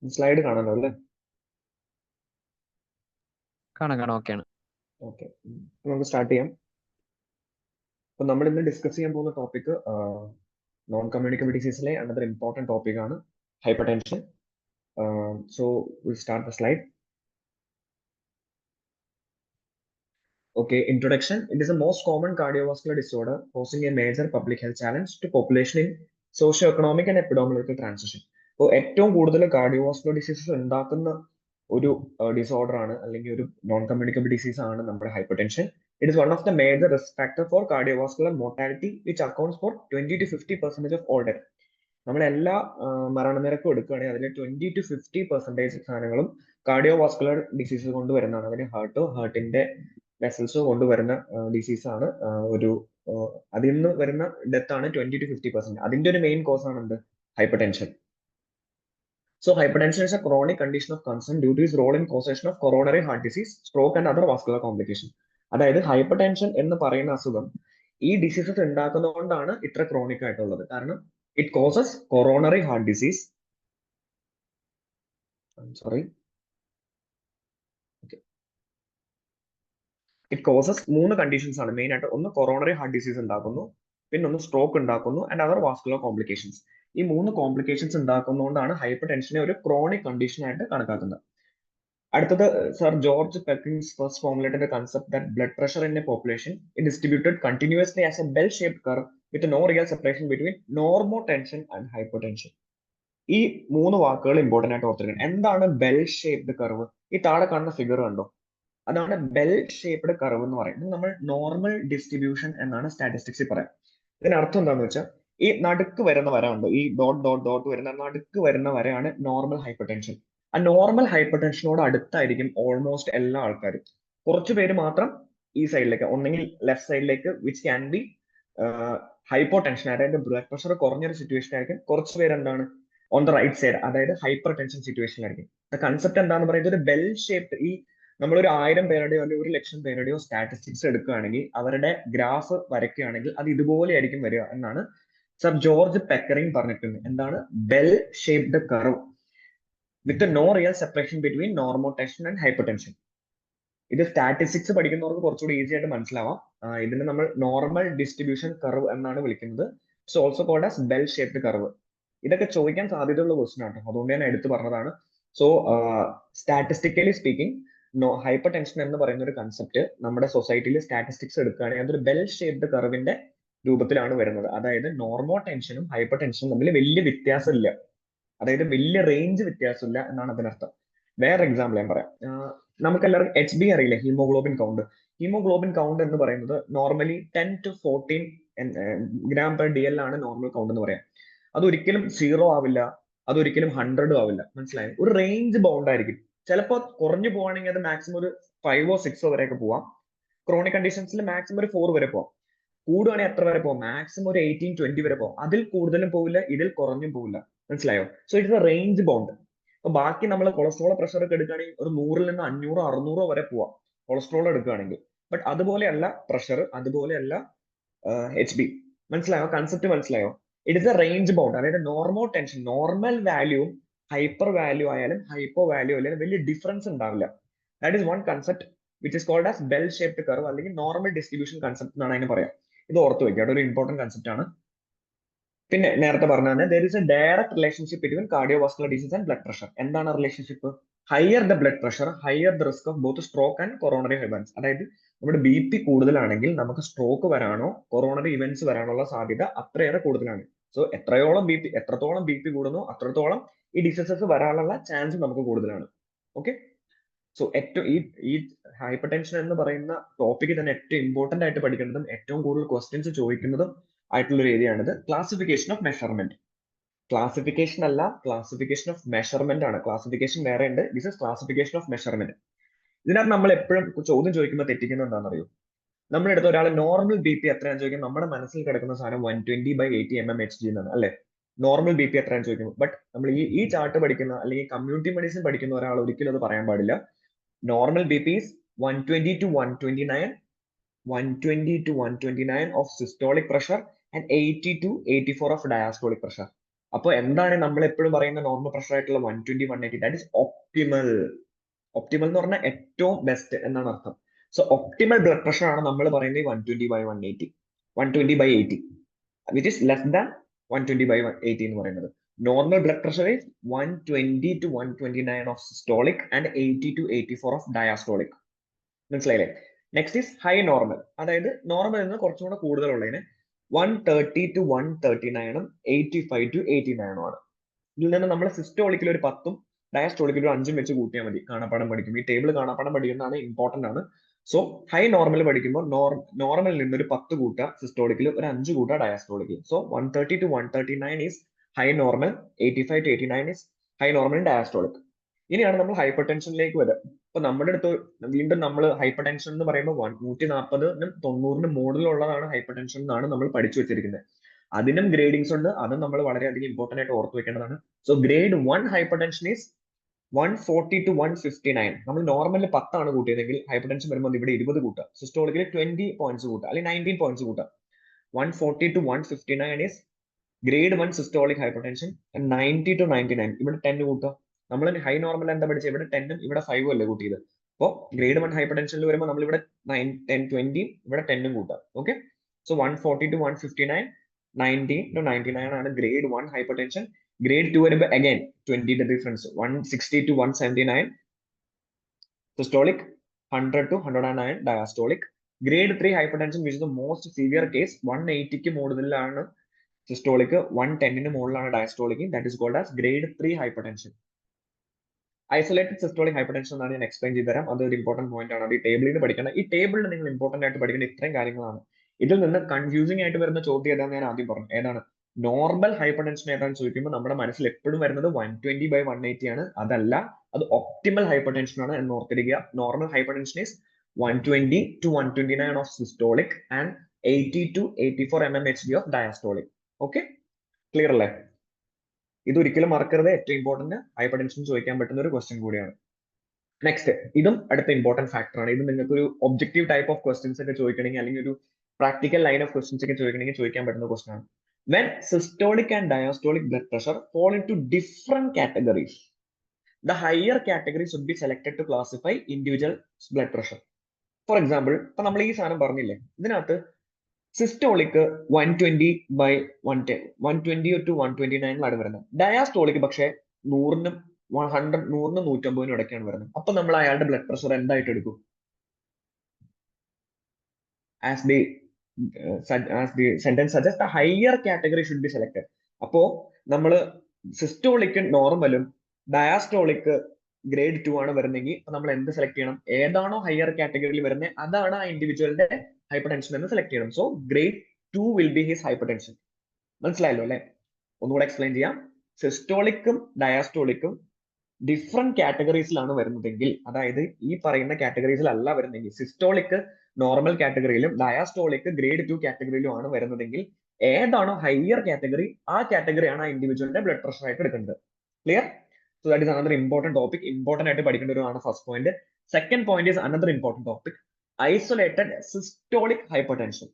Slide കാണാനോ അല്ലേ? കാണാം ഓക്കെയാണ്. ഓക്കെ, നമുക്ക് സ്റ്റാർട്ട് ചെയ്യാം. അപ്പൊ നമ്മൾ ഇന്ന് ഡിസ്കസ് ചെയ്യാൻ പോകുന്ന ടോപ്പിക് നോൺ കമ്മ്യൂണിക്കബിൾ ഡിസീസിലെ അനദർ ഇമ്പോർട്ടൻറ്റ് ടോപ്പിക് ആണ് hypertension. So will start the slide. Okay, introduction. It is the most common cardiovascular disorder posing a major public health challenge to population in socio-economic and epidemiological transition. അപ്പോൾ ഏറ്റവും കൂടുതൽ cardiovascular diseases ഉണ്ടാക്കുന്ന ഒരു disorder ആണ്, അല്ലെങ്കിൽ ഒരു non communicable disease ആണ് നമ്മുടെ hyper tension. It is one of the major risk factor for cardiovascular mortality which accounts for 20 to 50% of all death. നമ്മൾ എല്ലാ മരണനിരക്കും എടുക്കുകയാണെങ്കിൽ അതിൽ 20 to 50% സാധനങ്ങളും കാർഡിയോവാസ്കുലർ ഡിസീസ് കൊണ്ട് വരുന്നതാണ്. അതിന് ഹാർട്ടിന്റെ വെസൽസ് കൊണ്ടുവരുന്ന ഡിസീസ് ആണ്. അതിൽ നിന്ന് വരുന്ന ഡെത്ത് ആണ് 20 to 50%. അതിന്റെ ഒരു മെയിൻ കോസ് ആണ് എന്ത്? Hyper tension. So hypertension is a chronic condition of concern due to its role in causation of coronary heart disease, stroke and other vascular complication. അതായത് ഹൈപ്പർ ടെൻഷൻ എന്ന് പറയുന്ന അസുഖം ഈ ഡിസീസസ് ഉണ്ടാക്കുന്നതുകൊണ്ടാണ് ഇത്ര ക്രോണിക് ആയിട്ടുള്ളത്. കാരണം it causes coronary heart disease, it causes 3 conditions ആണ് main ആയിട്ട്. ഒന്ന് കൊറോണറി ഹാർട്ട് ഡിസീസ് ഉണ്ടാക്കുന്നു, പിന്നെ ഒന്ന് സ്ട്രോക്ക് ഉണ്ടാക്കുന്നു ആൻഡ് അതർ വാസ്കുലർ കോംപ്ലിക്കേഷൻസ്. ഈ 3 കോംപ്ലിക്കേഷൻസ് ഉണ്ടാക്കുന്നതുകൊണ്ടാണ് ഹൈപ്പർ ടെൻഷനെ ഒരു ക്രോണിക് കണ്ടീഷൻ ആയിട്ട് കണക്കാക്കുന്നത്. അടുത്തത് sir George Pickering first formulated concept that blood pressure in a population is distributed continuously as a bell shaped curve with no real separation between normotension and hypertension. ഈ 3 വാക്കുകൾ important ആയിട്ട് ഓർത്തിരിക്കണം. എന്താണ് bell shaped curve? ഈ താഴെ കാണുന്ന figure കണ്ടോ? അതാണ് ബെൽ ഷേപ്ഡ് കർവ് എന്ന് പറയുന്നത്. നമ്മൾ നോർമൽ ഡിസ്ട്രിബ്യൂഷൻ എന്നാണ് സ്റ്റാറ്റിസ്റ്റിക്സിൽ പറയാം. ഇതിനർത്ഥം എന്താണെന്ന് വെച്ചാൽ ഈ നടുക്ക് വരുന്ന വര ഉണ്ട്, ഈ ഡോട്ട് ഡോട്ട് ഡോട്ട് വരുന്ന നടുക്ക് വരുന്ന വരയാണ് നോർമൽ ഹൈപ്പർ ടെൻഷൻ. ആ നോർമൽ ഹൈപ്പർ ടെൻഷനോട് അടുത്തായിരിക്കും ഓൾമോസ്റ്റ് എല്ലാ ആൾക്കാരും. കുറച്ചു പേര് മാത്രം ഈ സൈഡിലേക്ക്, ഒന്നെങ്കിൽ ലെഫ്റ്റ് സൈഡിലേക്ക്, which can be hypo tension, അതായത് ബ്ലഡ് പ്രഷർ കുറഞ്ഞൊരു സിറ്റുവേഷൻ ആയിരിക്കും. കുറച്ച് പേര് എന്താണ് ഓൺ ദ റൈറ്റ് സൈഡ്, അതായത് ഹൈപ്പർ ടെൻഷൻ സിറ്റുവേഷനിലായിരിക്കും. കൺസെപ്റ്റ് എന്താണെന്ന് പറയുന്നത് ഒരു ബെൽ ഷേപ്പ്. ഈ നമ്മളൊരു 1000 പേരുടെയോ അല്ലെങ്കിൽ 1,00,000 പേരുടെയോ സ്റ്റാറ്റിസ്റ്റിക്സ് എടുക്കുകയാണെങ്കിൽ അവരുടെ ഗ്രാഫ് വരയ്ക്കുകയാണെങ്കിൽ അത് ഇതുപോലെ ആയിരിക്കും വരിക എന്നാണ് സർ ജോർജ് പെക്കറിംഗ് പറഞ്ഞിട്ടുണ്ട്. എന്താണ് bell shaped curve with no real separation between normotension and hypertension. ഇത് സ്റ്റാറ്റിസ്റ്റിക്സ് പഠിക്കുന്നവർക്ക് കുറച്ചുകൂടി ഈസി ആയിട്ട് മനസ്സിലാവാം. ഇതിനെ നമ്മൾ നോർമൽ ഡിസ്ട്രിബ്യൂഷൻ കർവ് എന്നാണ് വിളിക്കുന്നത്. It's also called as bell shaped curve. ഇതൊക്കെ ചോദിക്കാൻ സാധ്യതയുള്ള ക്വസ്റ്റൻ ആണ്, അതുകൊണ്ട് ഞാൻ എടുത്തു പറഞ്ഞതാണ്. So statistically speaking hypertension എന്ന് പറയുന്ന ഒരു കൺസെപ്റ്റ് നമ്മുടെ സൊസൈറ്റിയിൽ സ്റ്റാറ്റിസ്റ്റിക്സ് എടുക്കുകയാണെങ്കിൽ അതൊരു ബെൽ ഷേപ്ഡ് കർവിന്റെ രൂപത്തിലാണ് വരുന്നത്. അതായത് നോർമോ ടെൻഷനും ഹൈപ്പർ ടെൻഷനും തമ്മിൽ വലിയ വ്യത്യാസമില്ല, അതായത് വലിയ റേഞ്ച് വ്യത്യാസമില്ല എന്നാണ് അതിനർത്ഥം. വേറെ എക്സാമ്പിൾ ഞാൻ പറയാം. നമുക്ക് എല്ലാവർക്കും HB അറിയില്ലേ, ഹീമോഗ്ലോബിൻ കൗണ്ട്. ഹീമോഗ്ലോബിൻ കൗണ്ട് എന്ന് പറയുന്നത് നോർമലി 10 to 14 gram/dl ആണ് നോർമൽ കൗണ്ട് എന്ന് പറയാം. അതൊരിക്കലും 0 ആവില്ല, അതൊരിക്കലും 100 ആവില്ല. മനസ്സിലായോ? ഒരു റേഞ്ച് ബൗണ്ട് ആയിരിക്കും. ചിലപ്പോൾ കുറഞ്ഞു പോവാണെങ്കിൽ അത് മാക്സിമം ഒരു 5 or 6 വരെയൊക്കെ പോവാം. ക്രോണിക് കണ്ടീഷൻസിൽ മാക്സിമം ഒരു 4 വരെ പോവാം. കൂടുകയാണെങ്കിൽ എത്ര വരെ പോവാം? മാക്സിമം ഒരു 18-20 വരെ പോവാം. അതിൽ കൂടുതലും പോവില്ല, ഇതിൽ കുറഞ്ഞും പോവില്ല. മനസ്സിലായോ? So it's A range bound. അപ്പൊ ബാക്കി നമ്മൾ കൊളസ്ട്രോൾ പ്രഷർ ഒക്കെ എടുക്കുകയാണെങ്കിൽ ഒരു 100-ൽ നിന്ന് 500-600 വരെ പോവാം കൊളസ്ട്രോൾ എടുക്കുകയാണെങ്കിൽ. ബട്ട് അതുപോലെയല്ല പ്രഷർ, അതുപോലെയല്ല HB. മനസ്സിലായോ? കൺസെപ്റ്റ് മനസ്സിലായോ? It is a range bound. അതായത് നോർമൽ ടെൻഷൻ, നോർമൽ വാല്യൂവും ഹൈപ്പർ വാല്യൂ ആയാലും ഹൈപ്പോ വാല്യൂ ആയാലും വലിയ ഡിഫറൻസ് ഉണ്ടാവില്ല. That is one concept which is called as bell shaped curve, അല്ലെങ്കിൽ നോർമൽ ഡിസ്ട്രിബ്യൂഷൻ കൺസെപ്റ്റ് എന്നാണ് അതിന് പറയാം. ഇത് ഓർത്ത് വെക്കുക, അതൊരു ഇമ്പോർട്ടന്റ് കൺസെപ്റ്റ് ആണ്. പിന്നെ നേരത്തെ പറഞ്ഞ തന്നെ there is a direct relationship between cardiovascular disease and blood pressure. എന്താണ് relationship? Higher the blood pressure, higher the risk of both stroke and coronary events. അതായത് നമ്മുടെ BP കൂടുതലാണെങ്കിൽ നമുക്ക് സ്ട്രോക്ക് വരാനോ കൊറോണറി ഇവന്റ്സ് വരാനുള്ള സാധ്യത അത്രയേറെ കൂടുതലാണ്. സോ എത്രത്തോളം BP കൂടുന്നു അത്രത്തോളം ഈ ഡിസീസസ് വരാനുള്ള ചാൻസ് നമുക്ക് കൂടുതലാണ്. ഓക്കെ, സോ ഏറ്റവും ഈ ഹൈപ്പർ ടെൻഷൻ എന്ന് പറയുന്ന ടോപ്പിക്ക് തന്നെ ഏറ്റവും ഇമ്പോർട്ടന്റ് ആയിട്ട് പഠിക്കേണ്ടതും ഏറ്റവും കൂടുതൽ ക്വസ്റ്റ്യൻസ് ചോദിക്കുന്നതും ആയിട്ടുള്ള ഒരു ഏരിയ ആണിത്. Classification of measurement. ക്ലാസിഫിക്കേഷൻ അല്ല, ക്ലാസിഫിക്കേഷൻ ഓഫ് മെഷർമെന്റ് ആണ്. ക്ലാസിഫിക്കേഷൻ വേറെ ഉണ്ട്, this is classification of measurement. ഇതിനകത്ത് നമ്മൾ എപ്പോഴും ചോദ്യം ചോദിക്കുമ്പോൾ തെറ്റിക്കുന്നത് എന്താണെന്നറിയോ? നമ്മുടെ അടുത്ത് ഒരാൾ നോർമൽ BP എത്രയാണെന്ന് ചോദിക്കും, നമ്മുടെ മനസ്സിൽ കിടക്കുന്ന സാധനം 120/80 mmHg എന്നാണ്, അല്ലെ? നോർമൽ BP എത്രയാണെന്ന് ചോദിക്കും. ബട്ട് നമ്മൾ ഈ ചാർട്ട് പഠിക്കുന്ന അല്ലെങ്കിൽ കമ്മ്യൂണിറ്റി മെഡിസിൻ പഠിക്കുന്ന ഒരാൾ ഒരിക്കലും അത് പറയാൻ പാടില്ല. Normal BP is 120 to 129, 120 to 129 of systolic pressure and 80 to 84 of diastolic pressure. അപ്പൊ എന്താണ് നമ്മൾ എപ്പോഴും പറയുന്ന നോർമൽ പ്രഷർ ആയിട്ടുള്ള 120, 180? That is optimal. ഒപ്റ്റിമൽ എന്ന് പറഞ്ഞാൽ ഏറ്റവും ബെസ്റ്റ് എന്നാണ് അർത്ഥം. സോ ഒപ്റ്റിമൽ ബ്ലഡ് പ്രഷർ ആണ് നമ്മൾ പറയുന്നത് 120/180, 120/80, വിച്ച് ഇസ് ലെസ് ദാൻ 120/80 എന്ന് പറയുന്നത്. Normal blood pressure is 120 to 129 of systolic and 80 to 84 of diastolic. മനസ്സിലായില്ലേ? നെക്സ്റ്റ് ഈസ് ഹൈ നോർമൽ, അതായത് നോർമൽ നിന്ന് കുറച്ചും കൂടെ കൂടുതലുള്ളതിന് 130 to 139ഉം 85 to 89ഉം ആണ്. ഇതിൽ നിന്ന് നമ്മൾ സിസ്റ്റോളിക്കിൽ ഒരു 10ഉം ഡയസ്റ്റോളിക്കിൽ ഒരു 5ഉം വെച്ച് കൂട്ടിയാൽ മതി. കാണാപ്പാടം പഠിക്കും, ഈ ടേബിൾ കാണാപ്പാടം പഠിക്കുന്നതാണ്, ഇമ്പോർട്ടന്റ് ആണ്. സോ ഹൈ നോർമൽ പഠിക്കുമ്പോൾ നോർമലിൽ നിന്ന് ഒരു 10 കൂട്ടുക സിസ്റ്റോളിക്കിൽ, ഒരു 5 കൂട്ടുക ഡയസ്റ്റോളിക്കിൽ. So 130 to 139 is high normal, 85 to 89 is high normal in diastolic. ഇനിയാണ് നമ്മൾ ഹൈപ്പർ ടെൻഷനിലേക്ക് വരിക. ഇപ്പൊ നമ്മുടെ അടുത്ത് വീണ്ടും നമ്മൾ ഹൈപ്പർ ടെൻഷൻ എന്ന് പറയുമ്പോൾ 140നും 90നും മുകളിലുള്ളതാണ് ഹൈപ്പർ ടെൻഷൻ എന്നാണ് നമ്മൾ പഠിച്ചു വെച്ചിരിക്കുന്നത്. അതിനും ഗ്രേഡിങ്സ് ഉണ്ട്, അതും നമ്മൾ വളരെയധികം ഇമ്പോർട്ടന്റ് ആയിട്ട് ഓർത്ത് വെക്കേണ്ടതാണ്. So grade 1 hypertension is 140 to 159. നമ്മൾ നോർമലിൽ 10 ആണ് കൂട്ടിയതെങ്കിൽ ഹൈപ്പർ ടെൻഷൻ വരുമ്പോൾ ഇവിടെ 20 കൂട്ടുക, സിസ്റ്റോളിക്കിൽ 20 പോയിന്റ്സ് കൂട്ടുക, അല്ലെങ്കിൽ 19 പോയിന്റ്സ് കൂട്ടുക. 140 to 159 is grade 1 systolic hyper tension. 90 to 99 ഇവിടെ 10 കൂട്ടുക. നമ്മൾ ഹൈ നോർമൽ എന്താ പഠിച്ചത്? ഇവിടെ 10ഉം ഇവിടെ 5ഉം അല്ലേ കൂട്ടിയത്. അപ്പോൾ ഗ്രേഡ് 1 ഹൈപ്പർ ടെൻഷനിൽ വരുമ്പോൾ നമ്മൾ ഇവിടെ 9, 10, 20 ഇവിടെ 10ഉം കൂട്ടാം. ഓക്കെ, സോ 140 to 159, 90 to 99 ആണ് ഗ്രേഡ് 1 ഹൈപ്പർ ടെൻഷൻ. ഗ്രേഡ് 2 വരുമ്പോൾ അഗൈൻ 20ന്റെ difference, 160 to 179 systolic, 100 to 109 diastolic. Grade 3 hypertension which is the most severe case, 180ക്ക് മുകളിലാണ് സിസ്റ്റോളിക്, 110ന് മുകളിലാണ് diastolic. That is called as grade 3 hypertension. Isolated systolic hypertension എന്നാണ് ഞാൻ explain ചെയ്ത് തരാം. അതൊരു ഇമ്പോർട്ടന്റ് പോയിന്റ് ആണ്. അത് ഈ ടേബിളിൽ നിന്ന് പഠിക്കണം. ഈ ടേബിളിൽ നിങ്ങൾ ഇമ്പോർട്ടന്റ് ആയിട്ട് പഠിക്കേണ്ട ഇത്രയും കാര്യങ്ങളാണ്. ഇതിൽ നിന്ന് കൺഫ്യൂസിംഗ് ആയിട്ട് വരുന്ന ചോദ്യം ഏതാണെന്ന് ഞാൻ ആദ്യം പറഞ്ഞു. ഏതാണ് നോർമൽ ഹൈപ്പർ ടെൻഷൻ ഏതാണെന്ന് ചോദിക്കുമ്പോൾ നമ്മുടെ മനസ്സിൽ എപ്പോഴും വരുന്നത് 120/180 ആണ്. അതല്ല, അത് ഒപ്റ്റിമൽ ഹൈപ്പർ ടെൻഷൻ ആണ് എന്ന് ഓർത്തിരിക്കുക. Normal hyper tension is 120 to 129 of systolic and 80 to 84 mmHg of diastolic. Okay, clear അല്ലേ? ഇത് ഒരിക്കലും മറക്കരുത്. ഏറ്റവും ഇമ്പോർട്ടന്റ് ഹൈപ്പർ ടെൻഷൻ ചോദിക്കാൻ പറ്റുന്ന ഒരു ക്വസ്റ്റ്യൻ കൂടിയാണ്. നെക്സ്റ്റ്, ഇതും അടുത്ത ഇമ്പോർട്ടന്റ് ഫാക്ടർ ആണ്. ഇത് നിങ്ങൾക്ക് ഒരു ഒബ്ജക്റ്റീവ് ടൈപ്പ് ഓഫ് ക്വസ്റ്റ്യൻസ് ഒക്കെ ചോദിക്കണമെങ്കിൽ, അല്ലെങ്കിൽ ഒരു പ്രാക്ടിക്കൽ ലൈൻ ഓഫ് ക്വസ്റ്റ്യൻസ് ഒക്കെ ചോദിക്കണമെങ്കിൽ ചോദിക്കാൻ പറ്റുന്ന ക്വസ്റ്റ്യൻ ആണ്. When systolic and diastolic blood pressure fall into different categories, the higher category should be selected to classify individual blood pressure. For example, ഇപ്പൊ നമ്മൾ ഈ സാധനം പറഞ്ഞില്ലേ, ഇതിനകത്ത് സിസ്റ്റോളിക് 120/110, 120 to 129 വരുന്നത്. ഡയാസ്റ്റോളിക് പക്ഷേ 100നും 150നും ഇടയ്ക്കാണ് വരുന്നത്. അപ്പൊ നമ്മൾ അയാളുടെ ബ്ലഡ് പ്രഷർ എന്തായിട്ട് എടുക്കും? As the sentence suggest, the higher category should be selected. അപ്പോ നമ്മൾ സിസ്റ്റോളിക് നോർമലും ഡയാസ്റ്റോളിക് ഗ്രേഡ് 2 ആണ് വരുന്നെങ്കിൽ നമ്മൾ എന്ത് സെലക്ട് ചെയ്യണം? ഏതാണോ ഹയർ കാറ്റഗറിയിൽ വരുന്നത് അതാണ് ആ ഇൻഡിവിജ്വലിന്റെ ഹൈപ്പർ ടെൻഷൻ എന്ന് സെലക്ട് ചെയ്യണം. So grade 2 will be his hyper tension. മനസ്സിലായല്ലോ അല്ലെ? ഒന്നുകൂടെ എക്സ്പ്ലെയിൻ ചെയ്യാം. സിസ്റ്റോളിക്കും ഡയാസ്റ്റോളിക്കും ഡിഫറെന്റ് കാറ്റഗറീസിലാണ് വരുന്നതെങ്കിൽ, അതായത് ഈ പറയുന്ന കാറ്റഗറീസിലല്ല വരുന്നെങ്കിൽ, സിസ്റ്റോളിക് നോർമൽ കാറ്റഗറിയിലും ഡയാസ്റ്റോളിക് ഗ്രേഡ് 2 കാറ്റഗറിയിലും ആണ് വരുന്നതെങ്കിൽ, ഏതാണോ ഹയർ കാറ്റഗറി ആ കാറ്റഗറിയാണ് ആ ഇൻഡിവിജ്വലിന്റെ ബ്ലഡ് പ്രഷർ ആയിട്ട് എടുക്കുന്നത്. Clear? So that is another important topic. Important ആയിട്ട് പഠിക്കേണ്ട ഒരു ആണ് first point. Second point is another important topic. Isolated systolic hypertension.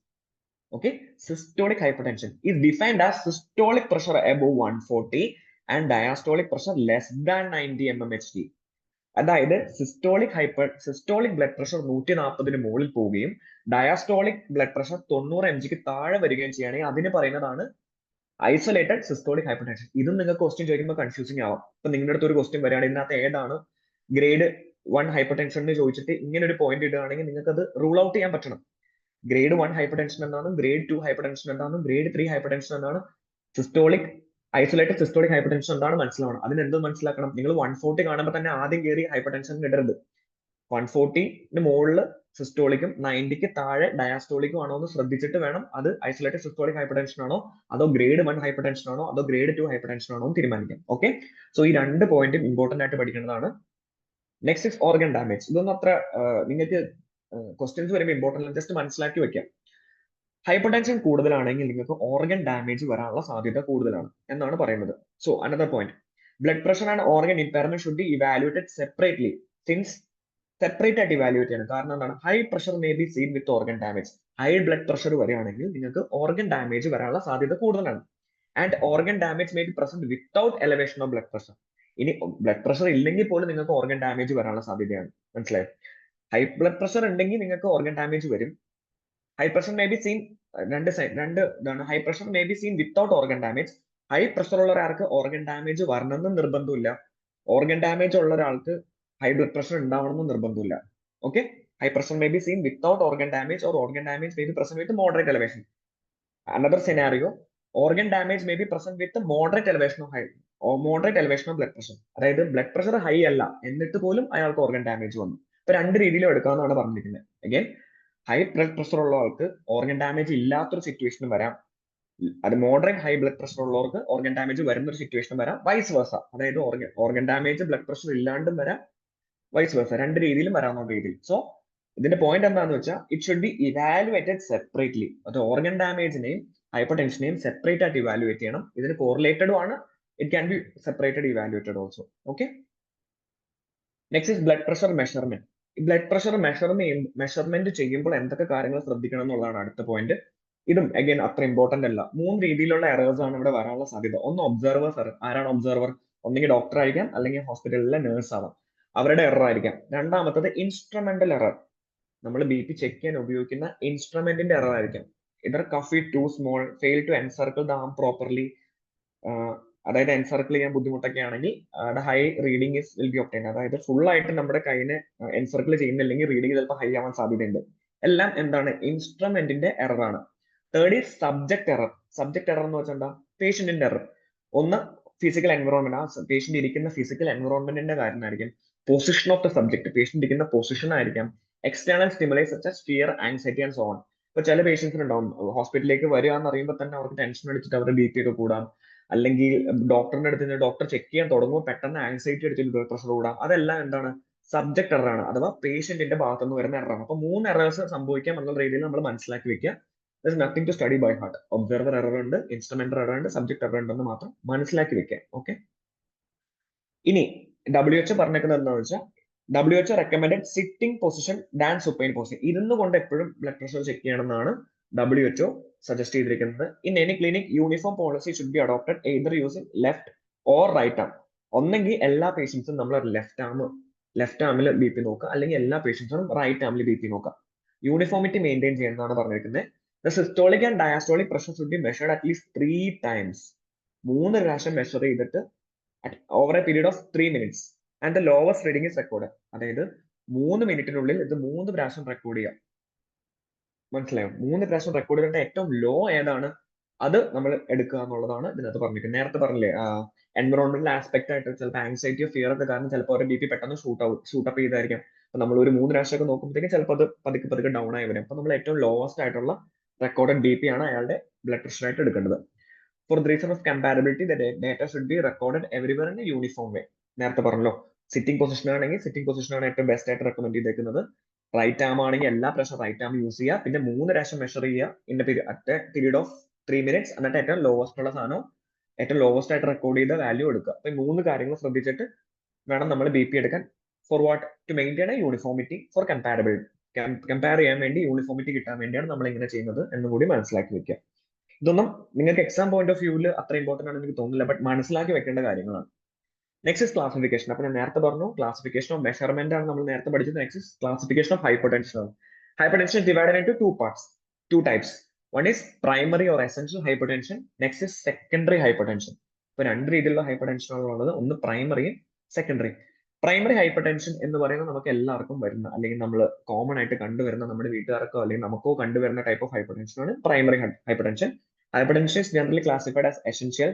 Okay, systolic hypertension is defined as systolic pressure above 140 and diastolic pressure less than 90 mmHg. അതായത് systolic blood pressure 140ന് മുകളിൽ പോവുകയും ഡയാസ്റ്റോളിക് blood pressure 90 mgക്ക് താഴെ വരികയും ചെയ്യുകയാണെങ്കിൽ അതിന് പറയുന്നതാണ് isolated systolic hypertension. ഇതും നിങ്ങൾക്ക് ക്വസ്റ്റ്യൻ ചോദിക്കുമ്പോൾ കൺഫ്യൂസിംഗ് ആവാം. ഇപ്പൊ നിങ്ങളുടെ അടുത്ത് ഒരു ക്വസ്റ്റ്യൻ വരികയാണ്, ഇതിനകത്ത് ഏതാണ് ഗ്രേഡ് 1 ഹൈപ്പർടെൻഷൻ എന്ന് ചോദിച്ചിട്ട് ഇങ്ങനെ ഒരു പോയിന്റ് ഇടുകയാണെങ്കിൽ നിങ്ങൾക്ക് അത് റൂൾ ഔട്ട് ചെയ്യാൻ പറ്റണം. ഗ്രേഡ് 1 ഹൈപ്പർടെൻഷൻ എന്താണ്, ഗ്രേഡ് 2 ഹൈപ്പർടെൻഷൻ എന്താണ്, ഗ്രേഡ് 3 ഹൈപ്പർടെൻഷൻ എന്താണ്, ഐസൊലേറ്റഡ് സിസ്റ്റോളിക് ഹൈപ്പർടെൻഷൻ എന്താണ് മനസ്സിലാവണം. അതിന് എന്ത് മനസ്സിലാക്കണം? നിങ്ങൾ 140 കാണുമ്പോൾ തന്നെ ആദ്യം കയറി ഹൈപ്പർടെൻഷൻ ഇടരുത്. 140ന് മുകളിൽ സിസ്റ്റോളിക്കും 90ക്ക് താഴെ ഡയാസ്റ്റോളിക്കും ആണോ എന്ന് ശ്രദ്ധിച്ചിട്ട് വേണം അത് ഐസൊലേറ്റഡ് സിസ്റ്റോളിക് ഹൈപ്പർടെൻഷൻ ആണോ അതോ ഗ്രേഡ് 1 ഹൈപ്പർടെൻഷൻ ആണോ അതോ ഗ്രേഡ് 2 ഹൈപ്പർടെൻഷൻ ആണോ എന്ന് തീരുമാനിക്കാം. ഓക്കെ, സോ ഈ രണ്ട് പോയിന്റും ഇമ്പോർട്ടന്റ് ആയിട്ട് പഠിക്കേണ്ടതാണ്. Next is organ damage. ഇതൊന്നും അത്ര നിങ്ങൾക്ക് ക്വസ്റ്റ്യൻസ് വരുമ്പോൾ ഇമ്പോർട്ടന്റ്, ജസ്റ്റ് മനസ്സിലാക്കി വെക്കാം. ഹൈപ്പർടെൻഷൻ കൂടുതലാണെങ്കിൽ നിങ്ങൾക്ക് ഓർഗൻ ഡാമേജ് വരാനുള്ള സാധ്യത കൂടുതലാണ് എന്നാണ് പറയുന്നത്. So another point, blood pressure and organ impairment should be evaluated separately. Since separate ആയിട്ട് ഇവാലുവേറ്റ് ചെയ്യണം. കാരണം എന്താണ്? High pressure may be seen with organ damage. High blood pressure വരികയാണെങ്കിൽ നിങ്ങൾക്ക് ഓർഗൻ ഡാമേജ് വരാനുള്ള സാധ്യത കൂടുതലാണ്. And organ damage may be present without elevation of blood pressure. ഇനി ബ്ലഡ് പ്രഷർ ഇല്ലെങ്കിൽ പോലും നിങ്ങൾക്ക് ഓർഗൻ ഡാമേജ് വരാനുള്ള സാധ്യതയാണ്. മനസ്സിലായോ? ഹൈ ബ്ലഡ് പ്രഷർ ഉണ്ടെങ്കിൽ നിങ്ങൾക്ക് ഓർഗൻ ഡാമേജ് വരും. High pressure may be seen രണ്ട് ഇതാണ്. High pressure may be seen without organ damage. High pressure ഉള്ള ഒരാൾക്ക് ഓർഗൻ ഡാമേജ് വരണമെന്ന് നിർബന്ധമില്ല. ഓർഗൻ ഡാമേജ് ഉള്ള ഒരാൾക്ക് ഹൈ ബ്ലഡ് പ്രഷർ ഉണ്ടാവണമെന്ന് നിർബന്ധമില്ല. Okay, high pressure may be seen without organ damage or organ damage may be present with moderate elevation. Another scenario, organ damage may be present with the moderate elevation of high or moderate elevation of blood pressure. അതായത് blood pressure high അല്ല എന്നിട്ട് പോലും അയാൾക്ക് organ damage വന്നു. ഇപ്പൊ രണ്ട് രീതിയിലും എടുക്കാമെന്നാണ് പറഞ്ഞിരിക്കുന്നത്. അഗൈൻ, ഹൈ ബ്ലഡ് പ്രഷർ ഉള്ള ആൾക്ക് ഓർഗൻ ഡാമേജ് ഇല്ലാത്തൊരു സിറ്റുവേഷനും വരാം. അത് മോഡറേറ്റ് ഹൈ ബ്ലഡ് പ്രഷർ ഉള്ളവർക്ക് ഓർഗൻ ഡാമേജ് വരുന്ന ഒരു സിറ്റുവേഷൻ വരാം. വൈസ് വേഴ്സ, അതായത് ഓർഗൻ ഡാമേജ് ബ്ലഡ് പ്രഷർ ഇല്ലാണ്ടും വരാം, വൈസ് വേഴ്സ, രണ്ട് രീതിയിലും വരാവുന്ന രീതിയിൽ. സോ ഇതിന്റെ പോയിന്റ് എന്താണെന്ന് വെച്ചാൽ it should be evaluated separately. അത് ഓർഗൻ ഡാമേജിനെയും ഹൈപ്പർ ടെൻഷനെയും സെപ്പറേറ്റ് ആയിട്ട് ഇവാലുവേറ്റ് ചെയ്യണം. ഇതിന് കോറിലേറ്റഡും ആണ്. It can be separated evaluated also. Okay, next is blood pressure measurement. Blood pressure measurement ചെയ്യുമ്പോൾ എന്തൊക്കെ കാര്യങ്ങൾ ശ്രദ്ധിക്കണം എന്നുള്ളതാണ് അടുത്ത പോയിന്റ്. ഇതും അഗൈൻ അത്ര ഇമ്പോർട്ടന്റ് അല്ല. മൂന്ന് രീതിയിലുള്ള എറേഴ്സ് ആണ് ഇവിടെ വരാനുള്ള സാധ്യത. ഒന്ന് ഒബ്സർവേഴ്സ് എറർ. ആരാണ് ഒബ്സർവർ? ഒന്നെങ്കിൽ ഡോക്ടർ ആയിരിക്കാം, അല്ലെങ്കിൽ ഹോസ്പിറ്റലിലെ നേഴ്സ് ആവാം, അവരുടെ എറർ ആയിരിക്കാം. രണ്ടാമത്തത് ഇൻസ്ട്രുമെന്റൽ എറർ. നമ്മൾ ബി പി ചെക്ക് ചെയ്യാൻ ഉപയോഗിക്കുന്ന ഇൻസ്ട്രുമെന്റിന്റെ എറർ ആയിരിക്കും. Either cuff it too small, fail to encircle the arm properly. അതായത് എൻസർക്കിൾ ചെയ്യാൻ ബുദ്ധിമുട്ടൊക്കെ ആണെങ്കിൽ high reading will be obtained. അതായത് ഫുൾ ആയിട്ട് നമ്മുടെ കൈനെ എൻസർക്കിൾ ചെയ്യുന്നില്ലെങ്കിൽ റീഡിംഗ് ചിലപ്പോൾ ഹൈ ആവാൻ സാധ്യതയുണ്ട്. എല്ലാം എന്താണ്? ഇൻസ്ട്രുമെന്റിന്റെ എറർ ആണ്. Third is subject error. Subject error എന്ന് വെച്ചാൽ എന്താ? പേഷ്യന്റിന്റെ എറർ. ഒന്ന് ഫിസിക്കൽ എൻവറോൺമെന്റ്, ആ പേഷ്യന്റ് ഇരിക്കുന്ന ഫിസിക്കൽ എൻവറോൺമെന്റിന്റെ കാര്യമായിരിക്കും. Position of the subject, patient ഇരിക്കുന്ന പൊസിഷൻ ആയിരിക്കാം. External stimuli such as fear, anxiety and so on. ഇപ്പൊ ചില പേഷ്യൻസിന് ഉണ്ടാവും ഹോസ്പിറ്റലിലേക്ക് വരിക എന്ന് അറിയുമ്പോൾ തന്നെ അവർക്ക് ടെൻഷൻ അടിച്ചിട്ട് അവരുടെ ബി പി ഒക്കെ കൂടാം. അല്ലെങ്കിൽ ഡോക്ടറിന്റെ അടുത്ത് ഡോക്ടർ ചെക്ക് ചെയ്യാൻ തുടങ്ങുമ്പോൾ പെട്ടെന്ന് ആൻസൈറ്റി അടിച്ചിട്ട് ബ്ലഡ് പ്രഷർ കൂടാം. അതെല്ലാം എന്താണ്? സബ്ജക്ട് എറർ ആണ്, അഥവാ പേഷ്യന്റിന്റെ ഭാഗത്തു നിന്ന് വരുന്ന എറർ ആണ്. അപ്പൊ മൂന്ന് എറേഴ്സ് സംഭവിക്കാം എന്നുള്ള രീതിയിൽ നമ്മൾ മനസ്സിലാക്കി വെക്കുക. There is nothing to study by heart. Observer error ഉണ്ട്, ഇൻസ്ട്രുമെന്റൽ എറർ ഉണ്ട്, സബ്ജക്ട് എറർ ഉണ്ടെന്ന് മാത്രം മനസ്സിലാക്കി വെക്കാം. ഓക്കെ, ഇനി WHO പറഞ്ഞേക്കുന്നത് എന്താണെന്ന് വെച്ചാൽ WHO recommended sitting position than supine position. ഇരുന്നു കൊണ്ട് എപ്പോഴും ബ്ലഡ് പ്രഷർ ചെക്ക് ചെയ്യണമെന്നാണ് WHO സജസ്റ്റ് ചെയ്തിരിക്കുന്നത്. In any clinic uniform policy should be adopted either using left or right arm. ഒന്നെങ്കിൽ എല്ലാ പേഷ്യൻസും നമ്മൾ ലെഫ്റ്റ് ആമിൽ ബി പി നോക്കുക, അല്ലെങ്കിൽ എല്ലാ പേഷ്യൻസും റൈറ്റ് ആമിൽ ബി പി നോക്കുക. യൂണിഫോമിറ്റി മെയിൻറ്റെയിൻ ചെയ്യുന്നതാണ് പറഞ്ഞിരിക്കുന്നത്. The systolic and diastolic pressure should be measured at least 3 times. 3 പ്രാവശ്യം മെഷർ ചെയ്തിട്ട് over a period of 3 minutes and the lowest reading is recorded. അതായത് 3 മിനിറ്റിനുള്ളിൽ ഇത് 3 പ്രാവശ്യം റെക്കോർഡ് ചെയ്യാം. മനസ്സിലായോ? 3 പ്രാവശ്യം റെക്കോർഡ് ചെയ്തിട്ട് ഏറ്റവും ലോ ഏതാണ് അത് നമ്മൾ എടുക്കുക എന്നുള്ളതാണ് ഇതിനകത്ത് പറഞ്ഞിരിക്കുന്നത്. നേരത്തെ പറഞ്ഞില്ലേ എൻവറോൺമെന്റൽ ആസ്പെക്ട് ആയിട്ട് ചിലപ്പോൾ ആൻസൈറ്റിയോ ഫിയർ ഒക്കെ കാരണം ചിലപ്പോൾ അവരുടെ ബി പി പെട്ടെന്ന് ഷൂട്ടപ്പ് ചെയ്തായിരിക്കും. അപ്പൊ നമ്മൾ ഒരു 3 പ്രാവശ്യമൊക്കെ നോക്കുമ്പോഴത്തേക്ക് ചിലപ്പോൾ അത് പതുക്കെ പതുക്കെ ഡൗൺ ആയി വരും. അപ്പൊ നമ്മൾ ഏറ്റവും ലോവസ്റ്റ് ആയിട്ടുള്ള റെക്കോർഡഡ് ബി പി ആണ് അയാളുടെ ബ്ലഡ് പ്രഷർ ആയിട്ട് എടുക്കേണ്ടത്. For the reason of comparability the data should be recorded everywhere in a uniform way. നേരത്തെ പറഞ്ഞല്ലോ, സിറ്റിംഗ് പൊസിഷൻ ആണെങ്കിൽ സിറ്റിംഗ് പൊസിഷൻ ആണ് ഏറ്റവും ബെസ്റ്റ് ആയിട്ട് റെക്കമെൻഡ് ചെയ്തേക്കുന്നത്. റൈറ്റ് ആം ആണെങ്കിൽ എല്ലാ പ്രാവശ്യം റൈറ്റ് ആം യൂസ് ചെയ്യുക. പിന്നെ 3 പ്രാവശ്യം മെഷർ ചെയ്യുക in at period of 3 minutes. എന്നിട്ട് ഏറ്റവും ലോവസ്റ്റ് ഉള്ള സാധനം ഏറ്റവും ലോവസ്റ്റ് ആയിട്ട് റെക്കോർഡ് ചെയ്ത വാല്യൂ എടുക്കുക. അപ്പൊ ഈ 3 കാര്യങ്ങൾ ശ്രദ്ധിച്ചിട്ട് വേണം നമ്മൾ ബി പി എടുക്കാൻ. For what? To maintain a uniformity for comparability. Compare ചെയ്യാൻ വേണ്ടി, യൂണിഫോമിറ്റി കിട്ടാൻ വേണ്ടിയാണ് നമ്മൾ ഇങ്ങനെ ചെയ്യുന്നത് എന്നും കൂടി മനസ്സിലാക്കി വെക്കുക. ഇതൊന്നും നിങ്ങൾക്ക് എക്സാം പോയിന്റ് ഓഫ് വ്യൂവിൽ അത്ര ഇമ്പോർട്ടന്റ് ആണെന്ന് എനിക്ക് തോന്നുന്നില്ല, ബട്ട് മനസ്സിലാക്കി വെക്കേണ്ട കാര്യങ്ങളാണ്. Next is classification. അപ്പൊ ഞാൻ നേരത്തെ പറഞ്ഞു ക്ലാസിഫിക്കേഷൻ ഓഫ് മെഷർമെന്റ് ആണ് നമ്മൾ നേരത്തെ പഠിച്ചത്. Next is classification of hypertension. Hypertension divided into two types. One is primary or essential hypertension. Next is secondary hypertension. ഇപ്പൊ രണ്ട് രീതിയിലുള്ള ഹൈപ്പർടെൻഷൻ ആണുള്ളത്. ഒന്ന് പ്രൈമറിയും സെക്കൻഡറി. പ്രൈമറി ഹൈപ്പർടെൻഷൻ എന്ന് പറയുന്നത് നമുക്ക് എല്ലാവർക്കും വരുന്ന, അല്ലെങ്കിൽ നമ്മൾ കോമൺ ആയിട്ട് കണ്ടുവരുന്ന, നമ്മുടെ വീട്ടുകാർക്കോ അല്ലെങ്കിൽ നമുക്കോ കണ്ടുവരുന്ന ടൈപ്പ് ഓഫ് ഹൈപ്പർടെൻഷൻ ആണ് primary hypertension. Hypertension is generally classified as essential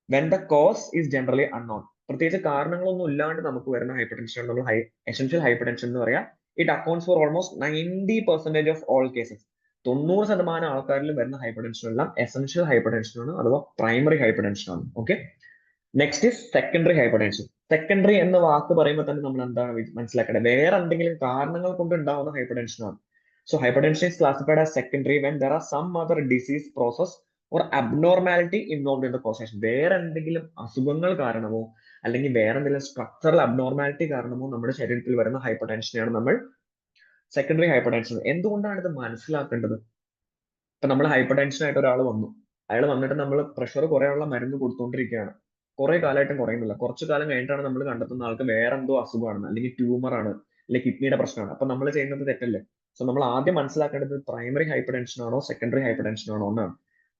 when the cause is generally unknown. പ്രത്യേകിച്ച് കാരണങ്ങളൊന്നും ഇല്ലാണ്ട് നമുക്ക് വരുന്ന ഹൈപ്പർടെൻഷൻ ആണ് നമ്മൾ എസെൻഷ്യൽ ഹൈപ്പർടെൻഷൻ എന്ന് പറയാം. It accounts for almost 90% of all cases. 90% ആൾക്കാരിലും വരുന്ന ഹൈപ്പർടെൻഷൻ എല്ലാം എസെൻഷ്യൽ ഹൈപ്പർടെൻഷൻ ആണ്, അഥവാ പ്രൈമറി ഹൈപ്പർടെൻഷൻ ആണ്. Okay, next is secondary hypertension. Secondary എന്ന വാക്ക് പറയുമ്പോൾ തന്നെ നമ്മൾ എന്താണ് മനസ്സിലാക്കേണ്ടത്? വേറെ എന്തെങ്കിലും കാരണങ്ങൾ കൊണ്ട് ഉണ്ടാവുന്ന ഹൈപ്പർടെൻഷൻ ആണ്. So hypertension is classified as secondary when there are some other disease process or abnormality involved in the causation. വേറെ എന്തെങ്കിലും അസുഖങ്ങൾ കാരണമോ അല്ലെങ്കിൽ വേറെ എന്തെങ്കിലും സ്ട്രക്ചറൽ അബ്നോർമാലിറ്റി കാരണമോ നമ്മുടെ ശരീരത്തിൽ വരുന്ന ഹൈപ്പർടെൻഷനെയാണ് നമ്മൾ സെക്കൻഡറി ഹൈപ്പർടെൻഷൻ. എന്തുകൊണ്ടാണ് ഇത് മനസ്സിലാക്കേണ്ടത്? ഇപ്പൊ നമ്മൾ ഹൈപ്പർടെൻഷൻ ആയിട്ട് ഒരാൾ വന്നു, അയാൾ വന്നിട്ട് നമ്മൾ പ്രഷർ കുറയാനുള്ള മരുന്ന് കൊടുത്തുകൊണ്ടിരിക്കുകയാണ്. കുറെ കാലമായിട്ടും കുറയുന്നില്ല. കുറച്ചു കാലം കഴിഞ്ഞിട്ടാണ് നമ്മൾ കണ്ടെത്തുന്ന ആൾക്ക് വേറെ എന്തോ അസുഖമാണ്, അല്ലെങ്കിൽ ട്യൂമർ ആണ്, അല്ലെങ്കിൽ കിഡ്നിയുടെ പ്രശ്നമാണ്. അപ്പൊ നമ്മൾ ചെയ്യുന്നത് തെറ്റല്ലേ? സോ നമ്മൾ ആദ്യം മനസ്സിലാക്കേണ്ടത് പ്രൈമറി ഹൈപ്പർ ടെൻഷൻ ആണോ സെക്കൻഡറി ഹൈപ്പർ ടെൻഷൻ ആണോ എന്നാണ്.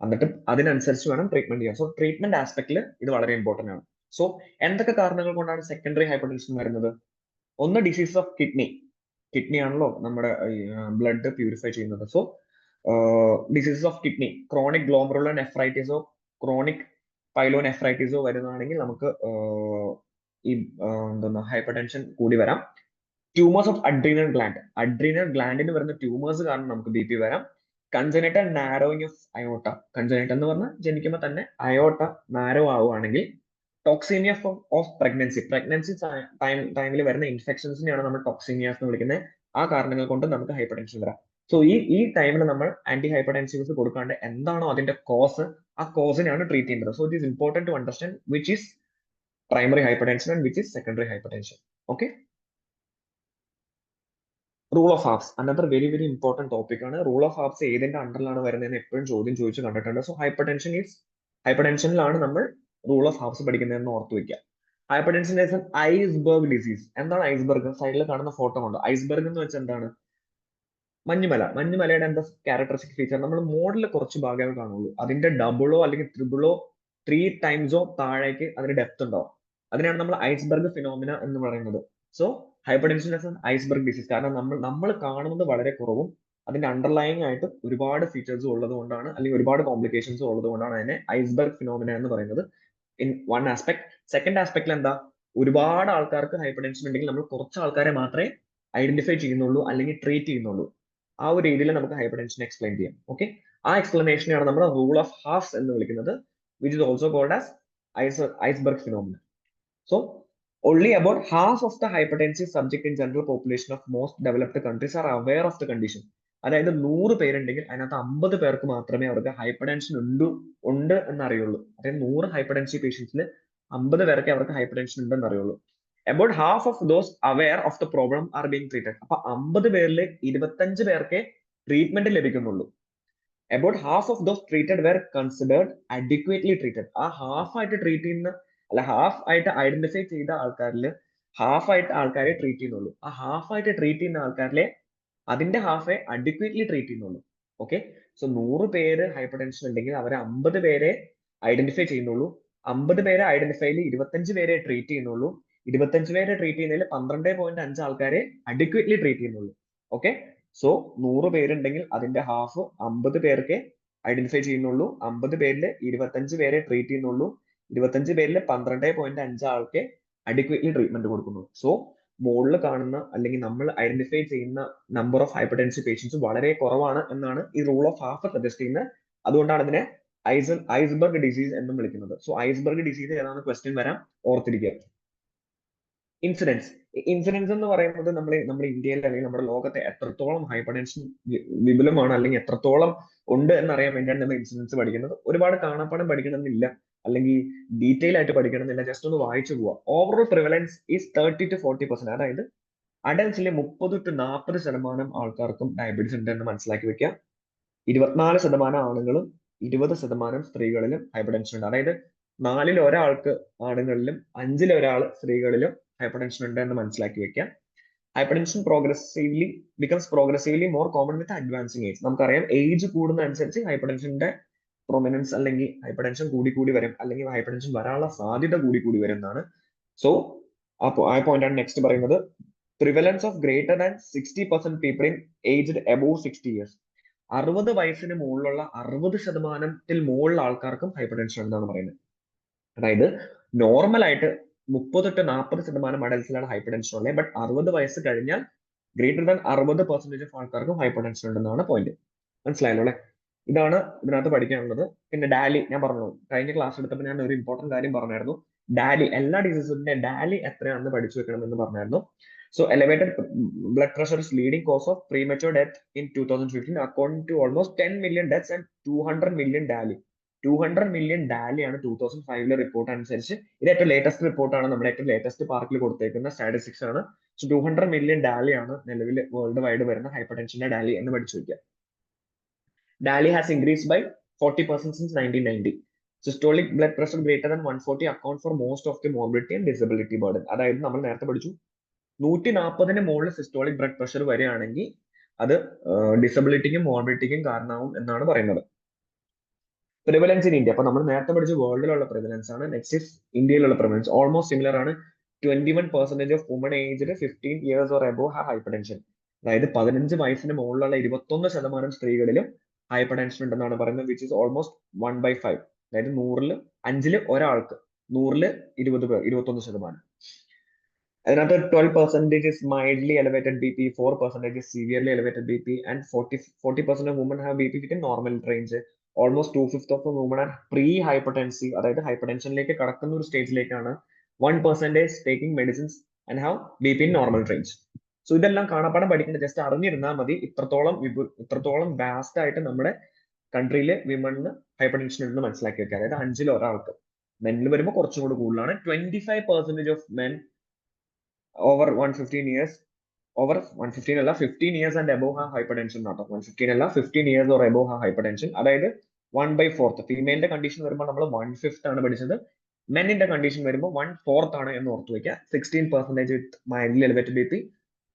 എന്നിട്ട് അതിനനുസരിച്ച് വേണം ട്രീറ്റ്മെന്റ് ചെയ്യാൻ. സോ ട്രീറ്റ്മെന്റ് ആസ്പെക്ടിൽ ഇത് വളരെ ഇമ്പോർട്ടന്റ് ആണ്. സോ എന്തൊക്കെ കാരണങ്ങൾ കൊണ്ടാണ് സെക്കൻഡറി ഹൈപ്പർ ടെൻഷൻ വരുന്നത്? ഒന്ന് ഡിസീസ് ഓഫ് കിഡ്നി. കിഡ്നി ആണല്ലോ നമ്മുടെ ബ്ലഡ് പ്യൂരിഫൈ ചെയ്യുന്നത്. So diseases of kidney, chronic glomerular നെഫ്രൈറ്റിസോ ക്രോണിക് പൈലോനെഫ്രൈറ്റിസോ വരുന്നതാണെങ്കിൽ നമുക്ക് ഈ എന്താണ് ഹൈപ്പർ ടെൻഷൻ കൂടി വരാം. ട്യൂമേഴ്സ് ഓഫ് അഡ്രീനൽ ഗ്ലാൻഡിന് വരുന്ന ട്യൂമേഴ്സ് കാരണം നമുക്ക് ബി പി വരാം. Congenital narrowing of അയോട്ട. കൺജനൈറ്റൽ എന്ന് പറഞ്ഞാൽ ജനിക്കുമ്പോൾ തന്നെ അയോട്ട നാരോ ആവുകയാണെങ്കിൽ ടോക്സീമിയ ഓഫ് പ്രഗ്നൻസി ടൈമിൽ വരുന്ന ഇൻഫെക്ഷൻസിനെയാണ് നമ്മൾ ടോക്സീമിയാസ് എന്ന് വിളിക്കുന്നത്. ആ കാരണങ്ങൾ കൊണ്ട് നമുക്ക് ഹൈപ്പർ ടെൻഷൻ വരാം. സോ ഈ ടൈമിൽ നമ്മൾ ആന്റി ഹൈപ്പർ ടെൻസീവ്സ് കൊടുക്കാണ്ട് എന്താണോ അതിന്റെ കോസ്, ആ കോസിനെയാണ് ട്രീറ്റ് ചെയ്യേണ്ടത്. So it is important to understand which is primary hypertension and which is secondary hypertension. Okay. Rule of halves another very very important topic ആണ്. റൂൾ ഓഫ് ഹാർപ്സ് ഏതിന്റെ അണ്ടറിലാണ് വരുന്നതെന്ന് എപ്പോഴും ചോദ്യം ചോദിച്ചു കണ്ടിട്ടുണ്ട്. സോ ഹൈപ്പർ ടെൻഷനിലാണ് നമ്മൾ rule of ഹാർപ്സ് പഠിക്കുന്നതെന്ന് ഓർത്ത് വെക്കുക. Hypertension is iceberg disease. എന്താണ് ഐസ്ബർഗ്? സൈഡിൽ കാണുന്ന ഫോട്ടോ ഉണ്ട്. ഐസ്ബർഗ് എന്ന് വെച്ചാൽ എന്താണ്? മഞ്ഞുമലയുടെ എന്താ ക്യാരക്ടറിസ്റ്റിക് ഫീച്ചർ? നമ്മൾ മോഡലിൽ കുറച്ച് ഭാഗമേ കാണുള്ളൂ. അതിന്റെ ഡബിളോ അല്ലെങ്കിൽ ത്രിബിളോ 3 ടൈംസോ താഴേക്ക് അതിന് ഡെപ്ത് ഉണ്ടാവും. അതിനാണ് നമ്മൾ ഐസ്ബർഗ് ഫിനോമിന എന്ന് പറയുന്നത്. So hyper tension iceberg disease. കാരണം നമ്മൾ കാണുന്നത് വളരെ കുറവും അതിന്റെ അണ്ടർലൈങ് ആയിട്ട് ഒരുപാട് ഫീച്ചേഴ്സ് ഉള്ളത് കൊണ്ടാണ്, അല്ലെങ്കിൽ ഒരുപാട് കോംപ്ലിക്കേഷൻസ് ഉള്ളത് കൊണ്ടാണ് അതിനെ ഐസ്ബർഗ് ഫിനോമിന എന്ന് പറയുന്നത്. In one aspect. സെക്കൻഡ് ആസ്പെക്ടിൽ എന്താ? ഒരുപാട് ആൾക്കാർക്ക് ഹൈപ്പർ ടെൻഷൻ ഉണ്ടെങ്കിൽ നമ്മൾ കുറച്ച് ആൾക്കാരെ മാത്രമേ ഐഡന്റിഫൈ ചെയ്യുന്നുള്ളൂ അല്ലെങ്കിൽ ട്രീറ്റ് ചെയ്യുന്നുള്ളൂ. ആ ഒരു രീതിയിൽ നമുക്ക് ഹൈപ്പർ ടെൻഷൻ എക്സ്പ്ലെയിൻ ചെയ്യാം. ഓക്കെ. ആ എക്സ്പ്ലനേഷനെയാണ് നമ്മൾ റൂൾ ഓഫ് ഹാർപ്സ് എന്ന് വിളിക്കുന്നത്, which is also called as iceberg phenomena. So only about half of the hypertensive subject in general population of most developed countries are aware of the condition. അതായത് 100 പേരുണ്ടെങ്കിൽ അതിനകത്ത് 50 പേർക്ക് മാത്രമേ അവർക്ക് ഹൈപ്പർ ടെൻഷൻ ഉണ്ട് എന്ന് അറിയുള്ളൂ. അതായത് 100 ഹൈപ്പർ ടെൻസീവ് പേഷ്യൻസിൽ 50 പേർക്ക് അവർക്ക് ഹൈപ്പർ ടെൻഷൻ ഉണ്ടെന്ന് അറിയുള്ളൂ. About half of those aware of the problem are being treated. അപ്പൊ 50 പേരിൽ 25 പേർക്കേ treatment ലഭിക്കുന്നുള്ളൂ. About half of those treated were considered adequately treated. ആ ഹാഫ് ആയിട്ട് ട്രീറ്റ് ചെയ്യുന്ന ഹാഫ് ആയിട്ട് ഐഡന്റിഫൈ ചെയ്ത ആൾക്കാരിൽ ഹാഫ് ആയിട്ട് ആൾക്കാരെ ട്രീറ്റ് ചെയ്യുന്നുള്ളൂ. ആ ഹാഫ് ആയിട്ട് ട്രീറ്റ് ചെയ്യുന്ന ആൾക്കാരിലെ അതിന്റെ ഹാഫേ അഡിക്വേറ്റ്ലി ട്രീറ്റ് ചെയ്യുന്നുള്ളൂ. ഓക്കെ. സോ 100 പേര് ഹൈപ്പർ ടെൻഷൻ ഉണ്ടെങ്കിൽ അവർ 50 പേരെ ഐഡന്റിഫൈ ചെയ്യുന്നുള്ളൂ. 50 പേരെ ഐഡന്റിഫൈയിൽ 25 പേരെ ട്രീറ്റ് ചെയ്യുന്നുള്ളൂ. 25 പേരെ ട്രീറ്റ് ചെയ്യുന്നതിൽ 12.5 ആൾക്കാരെ അഡിക്വേറ്റ്ലി ട്രീറ്റ് ചെയ്യുന്നുള്ളൂ. ഓക്കെ. സോ 100 പേരുണ്ടെങ്കിൽ അതിന്റെ ഹാഫ് 50 പേർക്ക് ഐഡന്റിഫൈ ചെയ്യുന്നുള്ളൂ. 50 പേരിൽ 25 പേരെ ട്രീറ്റ് ചെയ്യുന്നുള്ളൂ. 25 പേരിൽ 12.5 ആൾക്ക് അഡിക്വേറ്റ്ലി ട്രീറ്റ്മെന്റ് കൊടുക്കുന്നു. സോ മുകളിൽ കാണുന്ന അല്ലെങ്കിൽ നമ്മൾ ഐഡന്റിഫൈ ചെയ്യുന്ന number of hypertensive patients വളരെ കുറവാണ് എന്നാണ് ഈ റൂൾ ഓഫ് ഹാർപ്പ് സജസ്റ്റ് ചെയ്യുന്നത്. അതുകൊണ്ടാണ് ഇതിനെ ഐസ്ബർഗ് ഡിസീസ് എന്നും വിളിക്കുന്നത്. സോ ഐസ്ബർഗ് ഡിസീസ് ഏതാണ് ക്വസ്റ്റ്യൻ വരാം, ഓർത്തിരിക്കുക. ഇൻസിഡൻസ് എന്ന് പറയുന്നത് നമ്മുടെ ഇന്ത്യയിൽ അല്ലെങ്കിൽ നമ്മുടെ ലോകത്തെ എത്രത്തോളം ഹൈപ്പർ ടെൻഷൻ വിപുലമാണ് അല്ലെങ്കിൽ എത്രത്തോളം ഉണ്ട് എന്നറിയാൻ വേണ്ടിയാണ് നമ്മൾ ഇൻസിഡൻസ് പഠിക്കുന്നത്. ഒരുപാട് കാണാപ്പാടം പഠിക്കണമെന്നില്ല, അല്ലെങ്കിൽ ഡീറ്റെയിൽ ആയിട്ട് പഠിക്കണമെന്നില്ല, ജസ്റ്റ് ഒന്ന് വായിച്ചു പോവാ. Overall prevalence is 30 to 40%. അതായത് അഡൽട്സിലെ 30 to 40% ആൾക്കാർക്കും ഡയബറ്റീസ് ഉണ്ട് എന്ന് മനസ്സിലാക്കി വെക്കുക. 24% ആണുങ്ങളും 20% സ്ത്രീകളിലും ഹൈപ്പർ ടെൻഷൻ ഉണ്ട്. അതായത് 4-ൽ ഒരാൾക്ക് ആണുങ്ങളിലും 5-ൽ ഒരാൾ സ്ത്രീകളിലും ഹൈപ്പർ ടെൻഷൻ ഉണ്ട് എന്ന് മനസ്സിലാക്കി വെക്കുക. Hypertension becomes progressively more common with advancing age. നമുക്കറിയാം ഏജ് കൂടുന്ന അനുസരിച്ച് ഹൈപ്പർ ടെൻഷന്റെ പ്രൊമിനൻസ് അല്ലെങ്കിൽ ഹൈപ്പർ ടെൻഷൻ കൂടി വരും, അല്ലെങ്കിൽ ഹൈപ്പർ ടെൻഷൻ വരാനുള്ള സാധ്യത കൂടി വരും എന്നാണ്. സോ ആ പോയിന്റ് ആണ് നെക്സ്റ്റ് പറയുന്നത്. Prevalence of greater than 60% people in aged above 60 years. 60 വയസ്സിന് മുകളിലുള്ള 60% മുകളിലുള്ള ആൾക്കാർക്കും ഹൈപ്പർ ടെൻഷൻ ഉണ്ടെന്നാണ് പറയുന്നത്. അതായത് നോർമൽ ആയിട്ട് 30 to 40% അഡൽസിലാണ് ഹൈപ്പർ ടെൻഷൻ ഉള്ളത്. ബട്ട് 60 വയസ്സ് കഴിഞ്ഞാൽ ഗ്രേറ്റർ ദാൻ 60% ഓഫ് ആൾക്കാർക്കും ഹൈപ്പർ ടെൻഷൻ ഉണ്ടെന്നാണ് പോയിന്റ്. മനസ്സിലായല്ലോ അല്ലെ? ഇതാണ് ഇതിനകത്ത് പഠിക്കാനുള്ളത്. പിന്നെ ഡാലി ഞാൻ പറഞ്ഞു, കഴിഞ്ഞ ക്ലാസ് എടുത്തപ്പോൾ ഞാൻ ഒരു ഇമ്പോർട്ടന്റ് കാര്യം പറഞ്ഞായിരുന്നു. ഡാലി എല്ലാ ഡിസീസിന്റെ ഡാലി എത്രയാണെന്ന് പഠിച്ചു വെക്കണം എന്ന് പറഞ്ഞായിരുന്നു. So elevated blood pressure is leading cause of premature death in 2015 according to almost 10 million deaths and 200 million DALY. 200 million DALY ആണ് 2005 റിപ്പോർട്ട് അനുസരിച്ച്. ഇത് ഏറ്റവും ലേറ്റസ്റ്റ് റിപ്പോർട്ടാണ്, നമ്മുടെ ഏറ്റവും ലേറ്റസ്റ്റ് പാർക്കിൽ കൊടുത്തേക്കുന്ന സ്റ്റാറ്റിസ്റ്റിക്സ് ആണ്. സോ 200 million ഡാലി ആണ് നിലവിൽ വേൾഡ് വൈഡ് വരുന്ന ഹൈപ്പർ ടെൻഷന്റെ ഡാലി എന്ന് പഠിച്ചു വെക്കുക. ഡാലി has increase by 40% since 1990. Systolic blood pressure greater than 140 account for most of the morbidity and disability burden. അതായത് നമ്മൾ നേരത്തെ പഠിച്ചു 140 മുകളിൽ സിസ്റ്റോളിക് ബ്ലഡ് പ്രഷർ വരികയാണെങ്കിൽ അത് ഡിസബിലിറ്റിക്കും മോർബിലിറ്റിക്കും കാരണമാവും എന്നാണ് പറയുന്നത്. പ്രിവലൻസ് ഇൻ ഇന്ത്യ, അപ്പൊ നമ്മൾ നേരത്തെ പഠിച്ച വേൾഡിലുള്ള പ്രിവലൻസ് ആണ്. നെക്സ്റ്റ് ഇസ് ഇന്ത്യയിലുള്ള പ്രിവലൻസ് ഓൾമോസ്റ്റ് സിമിലർ ആണ്. 21% of woman aged 15 years or above have hyper tension. അതായത് 15 വയസ്സിന് മുകളിലുള്ള 21% സ്ത്രീകളിലും ഹൈപ്പർ ടെൻഷൻ ഉണ്ടെന്നാണ് പറയുന്നത്, വിച്ച് ഇസ് ഓൾമോസ്റ്റ് 1/5. അതായത് 100-ൽ 5-ൽ ഒരാൾക്ക്, 100-ൽ 20 പേർ, 21%. അതിനകത്ത് 12% is mildly elevated BP, 4% is severely elevated BP, and 40% of women have BP within normal range. Almost 2/5 of the women are pre-hypertensive, അതായത് ഹൈപ്പർടെൻഷനിലേക്ക് കടക്കുന്ന ഒരു സ്റ്റേജിലേക്കാണ്. 1% is taking medicines and have BP in normal range. So ഇതെല്ലാം കാണാപ്പാടം പഠിക്കേണ്ട, just അറിഞ്ഞിരുന്നാൽ മതി. ഇത്രത്തോളം vast ആയിട്ട് നമ്മുടെ കൺട്രിയിലെ വിമണിന് hyper tension ഉണ്ടെന്ന് മനസ്സിലാക്കി വെക്കുക. അതായത് 5-ൽ ഒരാൾക്ക്. മെന്നിൽ വരുമ്പോൾ കുറച്ചും കൂടി കൂടുതലാണ്. 25% of men over 115 years, over 115 അല്ല 15 years and above have hypertension. കേട്ടോ, 115 അല്ല 15 years or above have hypertension. അതായത് 1/4. ഫീമെയിലിന്റെ കണ്ടീഷൻ വരുമ്പോൾ നമ്മൾ 1/5 ആണ് പഠിച്ചത്. മെന്നിന്റെ കണ്ടീഷൻ വരുമ്പോൾ 1/4 ആണ് എന്ന് ഓർത്തു വെക്കുക. 16% with mildly elevated BP,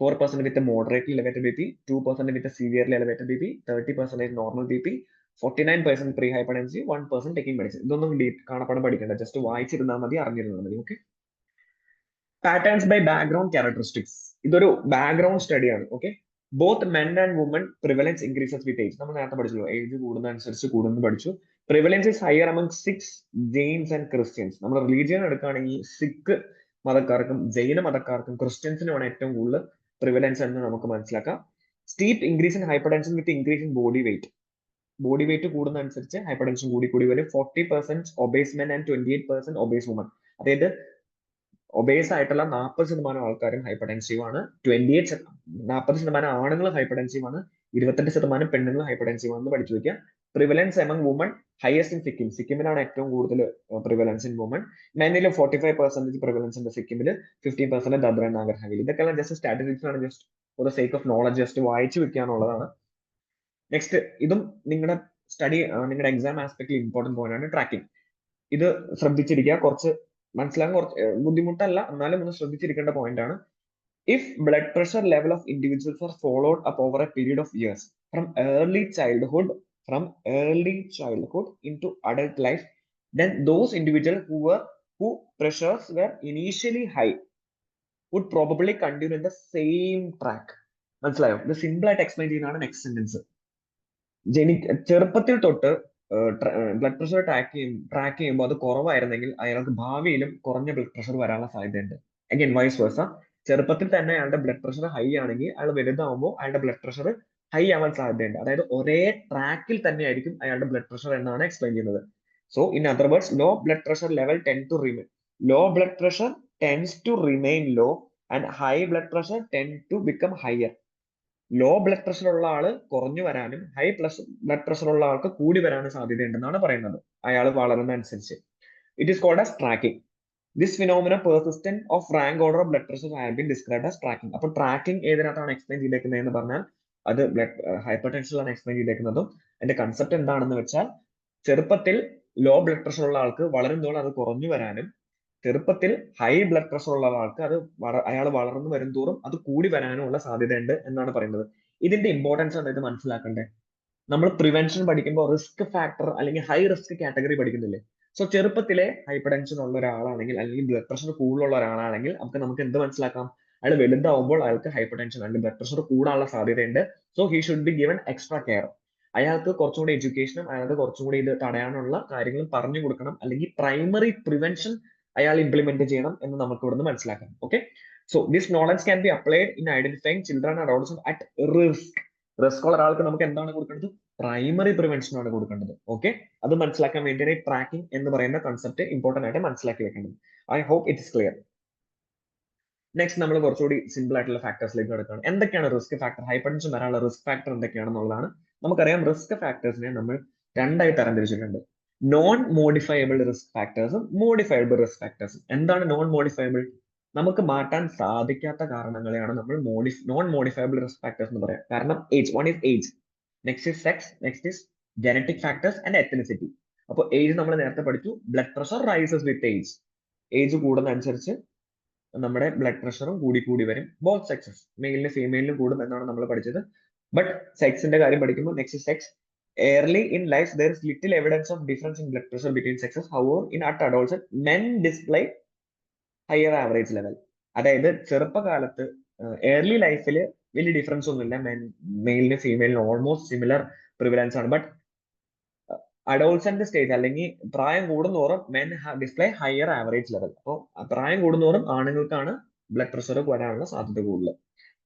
4% with a moderately elevated BP, 2% with a severely elevated BP, 30% normal BP, 49% pre-hypertensive, 1% taking medicine. ഇതൊന്നും കാണാപ്പാടം പഠിക്കേണ്ട, ജസ്റ്റ് വായിച്ചിരുന്നാൽ മതി, അറിഞ്ഞിരുന്നാൽ മതി. Okay, patterns by background characteristics. ഇതൊരു ബാക്ക്ഗ്രൗണ്ട് സ്റ്റഡിയാണ്. Okay, both men and woman prevalence increases with age. നമ്മൾ നേരത്തെ പഠിച്ചല്ലോ, ഏജ് കൂടുന്നതനുസരിച്ച് കൂടുന്നു പഠിച്ചു. Prevalence is higher among Sikhs, Jains and Christians. നമ്മൾ റിലീജിയൻ എടുക്കുകയാണെങ്കിൽ സിഖ് മതക്കാർക്കും ജൈന മതക്കാർക്കും ക്രിസ്ത്യൻസിനുമാണ് ഏറ്റവും കൂടുതൽ പ്രിവലൻസ് എന്ന് നമുക്ക് മനസ്സിലാക്കാം. Steep increase in hypertension with increase in body weight. Body weight കൂടുന്നതനുസരിച്ച് ഹൈപ്പർ ടെൻഷൻ കൂടി വരും. 40% obese men and 28% obese woman. അതായത് ഒബേസ് ആയിട്ടുള്ള 40% ആൾക്കാരും ഹൈപ്പർ ടെൻസീവ് ആണ്. 40% ആണുങ്ങൾ ഹൈപ്പർ ടെൻസീവ് ആണ്. 28% പെണ്ണുങ്ങൾ ഹൈപ്പർ ടെൻസീവ് ആണെന്ന് പഠിച്ചു വെക്കുക. Prevalence among woman highest in Sikkim. സിക്കിമിലാണ് ഏറ്റവും കൂടുതൽ പ്രിവലൻസ് ഇൻ വുമൺ. മെന്നിൽ 45% പ്രിവലൻസ് ഉണ്ട് സിക്കിമിൽ, 15% ദാദ്ര ആൻഡ് നാഗർ ഹവേലി. ഇതൊക്കെല്ലാം ജസ്റ്റ് സ്റ്റാറ്റിസ്റ്റിക്സ് ആണ്, just for the sake of knowledge just വായിച്ചു വെക്കാനുള്ളതാണ്. നെക്സ്റ്റ്, ഇതും നിങ്ങളുടെ നിങ്ങളുടെ എക്സാം ആസ്പെക്ടിൽ ഇമ്പോർട്ടന്റ് പോയിന്റ് ആണ് ട്രാക്കിംഗ്. ഇത് ശ്രദ്ധിച്ചിരിക്കുക, കുറച്ച് മനസ്സിലാക്കാൻ കുറച്ച് ബുദ്ധിമുട്ടല്ല, എന്നാലും ഒന്ന് ശ്രദ്ധിച്ചിരിക്കേണ്ട പോയിന്റ് ആണ്. If blood pressure level of individuals are followed up over A period of years from early childhood into adult life, then those individuals who pressures were initially high would probably continue in the same track. മനസ്സിലായോ? ഇത് simple ആയിട്ട് explain ചെയ്യുന്നതാണ് next sentence. ചെറുപ്പത്തിൽ തൊട്ട് blood pressure track ചെയ്യുമ്പോൾ അത് കുറവായിരുന്നെങ്കിൽ അയാൾക്ക് ഭാവിയിലും കുറഞ്ഞ ബ്ലഡ് പ്രഷർ വരാനുള്ള സാധ്യതയുണ്ട്. അഗൈൻ വൈസ് വേഴ്സ, ചെറുപ്പത്തിൽ തന്നെ അയാളുടെ ബ്ലഡ് പ്രഷർ ഹൈ ആണെങ്കിൽ അയാൾ വലുതാവുമ്പോൾ അയാളുടെ ബ്ലഡ് പ്രഷർ ഹൈ ആവാൻ സാധ്യതയുണ്ട്. അതായത് ഒരേ ട്രാക്കിൽ തന്നെ ആയിരിക്കും അയാളുടെ ബ്ലഡ് പ്രഷർ എന്നാണ് എക്സ്പ്ലെയിൻ ചെയ്യുന്നത്. So in other words, low blood pressure level tends to remain low and high blood pressure tend to become higher. Low blood pressure ഉള്ള ആള് കുറഞ്ഞു വരാനും ഹൈ ബ്ലഡ് പ്രഷർ ഉള്ള ആൾക്ക് കൂടി വരാനും സാധ്യതയുണ്ടെന്നാണ് പറയുന്നത്, അയാൾ വളരുന്ന അനുസരിച്ച്. It is called as tracking. This phenomena persistent of rank order of blood pressure have been described as tracking. അപ്പോൾ ട്രാക്കിംഗ് ഏതിനകത്താണ് എക്സ്പ്ലെയിൻ ചെയ്തേക്കുന്നത് എന്ന് പറഞ്ഞാൽ അത് ഹൈപ്പർ ടെൻഷനിലാണ് എക്സ്പ്ലെയിൻ ചെയ്തേക്കുന്നതും. അതിന്റെ കൺസെപ്റ്റ് എന്താണെന്ന് വെച്ചാൽ, ചെറുപ്പത്തിൽ ലോ ബ്ലഡ് പ്രഷർ ഉള്ള ആൾക്ക് വളരുന്നതോളം അത് കുറഞ്ഞു വരാനും, ചെറുപ്പത്തിൽ ഹൈ ബ്ലഡ് പ്രഷർ ഉള്ള ആൾക്ക് അത് അയാൾ വളർന്നു വരും തോറും അത് കൂടി വരാനുള്ള സാധ്യതയുണ്ട് എന്നാണ് പറയുന്നത്. ഇതിന്റെ ഇമ്പോർട്ടൻസ് ആണ് ഇത് മനസ്സിലാക്കണ്ടേ. നമ്മൾ പ്രിവെൻഷൻ പഠിക്കുമ്പോൾ റിസ്ക് ഫാക്ടർ അല്ലെങ്കിൽ ഹൈ റിസ്ക് കാറ്റഗറി പഠിക്കുന്നില്ലേ. സോ ചെറുപ്പത്തിലെ ഹൈപ്പർ ടെൻഷൻ ഉള്ള ഒരാളാണെങ്കിൽ അല്ലെങ്കിൽ ബ്ലഡ് പ്രഷർ കൂടുതലുള്ള ഒരാളാണെങ്കിൽ നമുക്ക് എന്ത് മനസ്സിലാക്കാം, അയാൾ വലുതാവുമ്പോൾ അയാൾക്ക് ഹൈപ്പർ ടെൻഷൻ അല്ലെങ്കിൽ ബ്ലഡ് പ്രഷർ കൂടാനുള്ള സാധ്യതയുണ്ട്. So he should be given extra care. അയാൾക്ക് കുറച്ചും കൂടി എഡ്യൂക്കേഷനും അയാൾക്ക് കുറച്ചും കൂടി ഇത് തടയാനുള്ള കാര്യങ്ങളും പറഞ്ഞു കൊടുക്കണം, അല്ലെങ്കിൽ പ്രൈമറി പ്രിവെൻഷൻ അയാൾ ഇംപ്ലിമെന്റ് ചെയ്യണം എന്ന് നമുക്ക് ഇവിടുന്ന് മനസ്സിലാക്കാം. Okay, so this knowledge can be applied in identifying children and adolescent at risk. Risk ഉള്ള ഒരാൾക്ക് നമുക്ക് എന്താണ് കൊടുക്കേണ്ടത്? പ്രൈമറി പ്രിവെൻഷൻ ആണ് കൊടുക്കേണ്ടത്. ഓക്കെ, അത് മനസ്സിലാക്കാൻ വേണ്ടിയാണ് ഈ ട്രാക്കിംഗ് എന്ന് പറയുന്ന കൺസെപ്റ്റ് ഇമ്പോർട്ടന്റ് ആയിട്ട് മനസ്സിലാക്കി വെക്കേണ്ടത്. I hope it is clear. Next നമ്മൾ കുറച്ചുകൂടി സിമ്പിൾ ആയിട്ടുള്ള ഫാക്ടേഴ്സിലേക്ക് കിടക്കുകയാണ്. എന്തൊക്കെയാണ് റിസ്ക് ഫാക്ടർ? ഹൈപ്പർ ടെൻഷൻ വരാനുള്ള റിസ്ക് ഫാക്ടർ എന്തൊക്കെയാണെന്നുള്ളതാണ്. നമുക്കറിയാം, റിസ്ക് ഫാക്ടേഴ്സിനെ നമ്മൾ രണ്ടായി തരംതിരിച്ചിട്ടുണ്ട്. നോൺ മോഡിഫയബിൾ റിസ്ക് ഫാക്ടേഴ്സും മോഡിഫയബിൾ റിസ്ക് ഫാക്ടേഴ്സും. എന്താണ് നോൺ മോഡിഫയബിൾ? നമുക്ക് മാറ്റാൻ സാധിക്കാത്ത കാരണങ്ങളെയാണ് നമ്മൾ നോൺ മോഡിഫയബിൾ റിസ്ക് ഫാക്ടേഴ്സ് എന്ന് പറയാം. കാരണം age, one is age, next is sex, next is genetic factors and ethnicity. അപ്പോൾ ഏജ് നമ്മൾ നേരത്തെ പഠിച്ചു, blood pressure rises with age. Age കൂടുന്നതനുസരിച്ച് നമ്മുടെ ബ്ലഡ് പ്രഷറും കൂടി കൂടി വരും. ബോത്ത് സെക്സസ്, മെയിലിനും ഫീമെയിലിനും കൂടും എന്നാണ് നമ്മൾ പഠിച്ചത്. ബട്ട് സെക്സിന്റെ കാര്യം പഠിക്കുമ്പോൾ next sex, early in life there is little evidence of difference in blood pressure between sexes. However, in adolescence men display higher average level. അതായത് ചെറുപ്പകാലത്ത് ഏർലി ലൈഫിൽ വലിയ ഡിഫറൻസ് ഒന്നുമില്ല, മെയിലിന് ഫീമെയിലിന് ഓൾമോസ്റ്റ് സിമിലർ പ്രിവലൻസ് ആണ്. ബട്ട് അഡോൾസെന്റ് സ്റ്റേജ് അല്ലെങ്കിൽ പ്രായം കൂടുന്നോറും men display higher average level. അപ്പോൾ പ്രായം കൂടുന്നോറും ആണുങ്ങൾക്കാണ് ബ്ലഡ് പ്രഷർ വരാനുള്ള സാധ്യത കൂടുതൽ.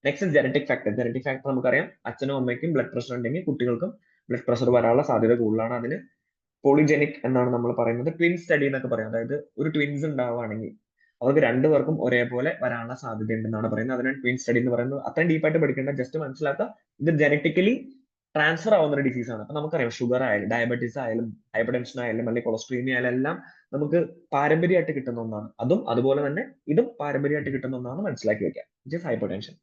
Next genetic factor. Genetic factor നമുക്കറിയാം, അച്ഛനും അമ്മയ്ക്കും ബ്ലഡ് പ്രഷർ ഉണ്ടെങ്കിൽ കുട്ടികൾക്കും ബ്ലഡ് പ്രഷർ വരാനുള്ള സാധ്യത കൂടുതലാണ്. അതിന് പോളിജെനിക് എന്നാണ് നമ്മൾ പറയുന്നത്. ട്വിൻ സ്റ്റഡി എന്നൊക്കെ പറയും. അതായത് ഒരു ട്വിൻസ് ഉണ്ടാവുകയാണെങ്കിൽ അവർക്ക് രണ്ടുപേർക്കും ഒരേപോലെ വരാനുള്ള സാധ്യത ഉണ്ടെന്നാണ് പറയുന്നത്. അതിനാണ് ട്വിൻ സ്റ്റഡി എന്ന് പറയുന്നത്. അത്രയും ഡീപ്പായിട്ട് പഠിക്കേണ്ട, ജസ്റ്റ് മനസ്സിലാക്കുക ഇത് ജനറ്റിക്കലി ട്രാൻസ്ഫർ ആവുന്ന ഒരു ഡിസീസ് ആണ്. അപ്പൊ നമുക്കറിയാം ഷുഗർ ആയാലും ഡയബറ്റീസ് ആയാലും ഹൈപ്പർ ടെൻഷൻ ആയാലും അല്ലെങ്കിൽ കൊളസ്ട്രീമിയ ആയാലും എല്ലാം നമുക്ക് പാരമ്പര്യമായിട്ട് കിട്ടുന്ന ഒന്നാണ്. അതുപോലെ തന്നെ ഇതും പാരമ്പര്യമായിട്ട് കിട്ടുന്ന ഒന്നാണ്, മനസ്സിലാക്കി വെക്കാം. It is hyper tension.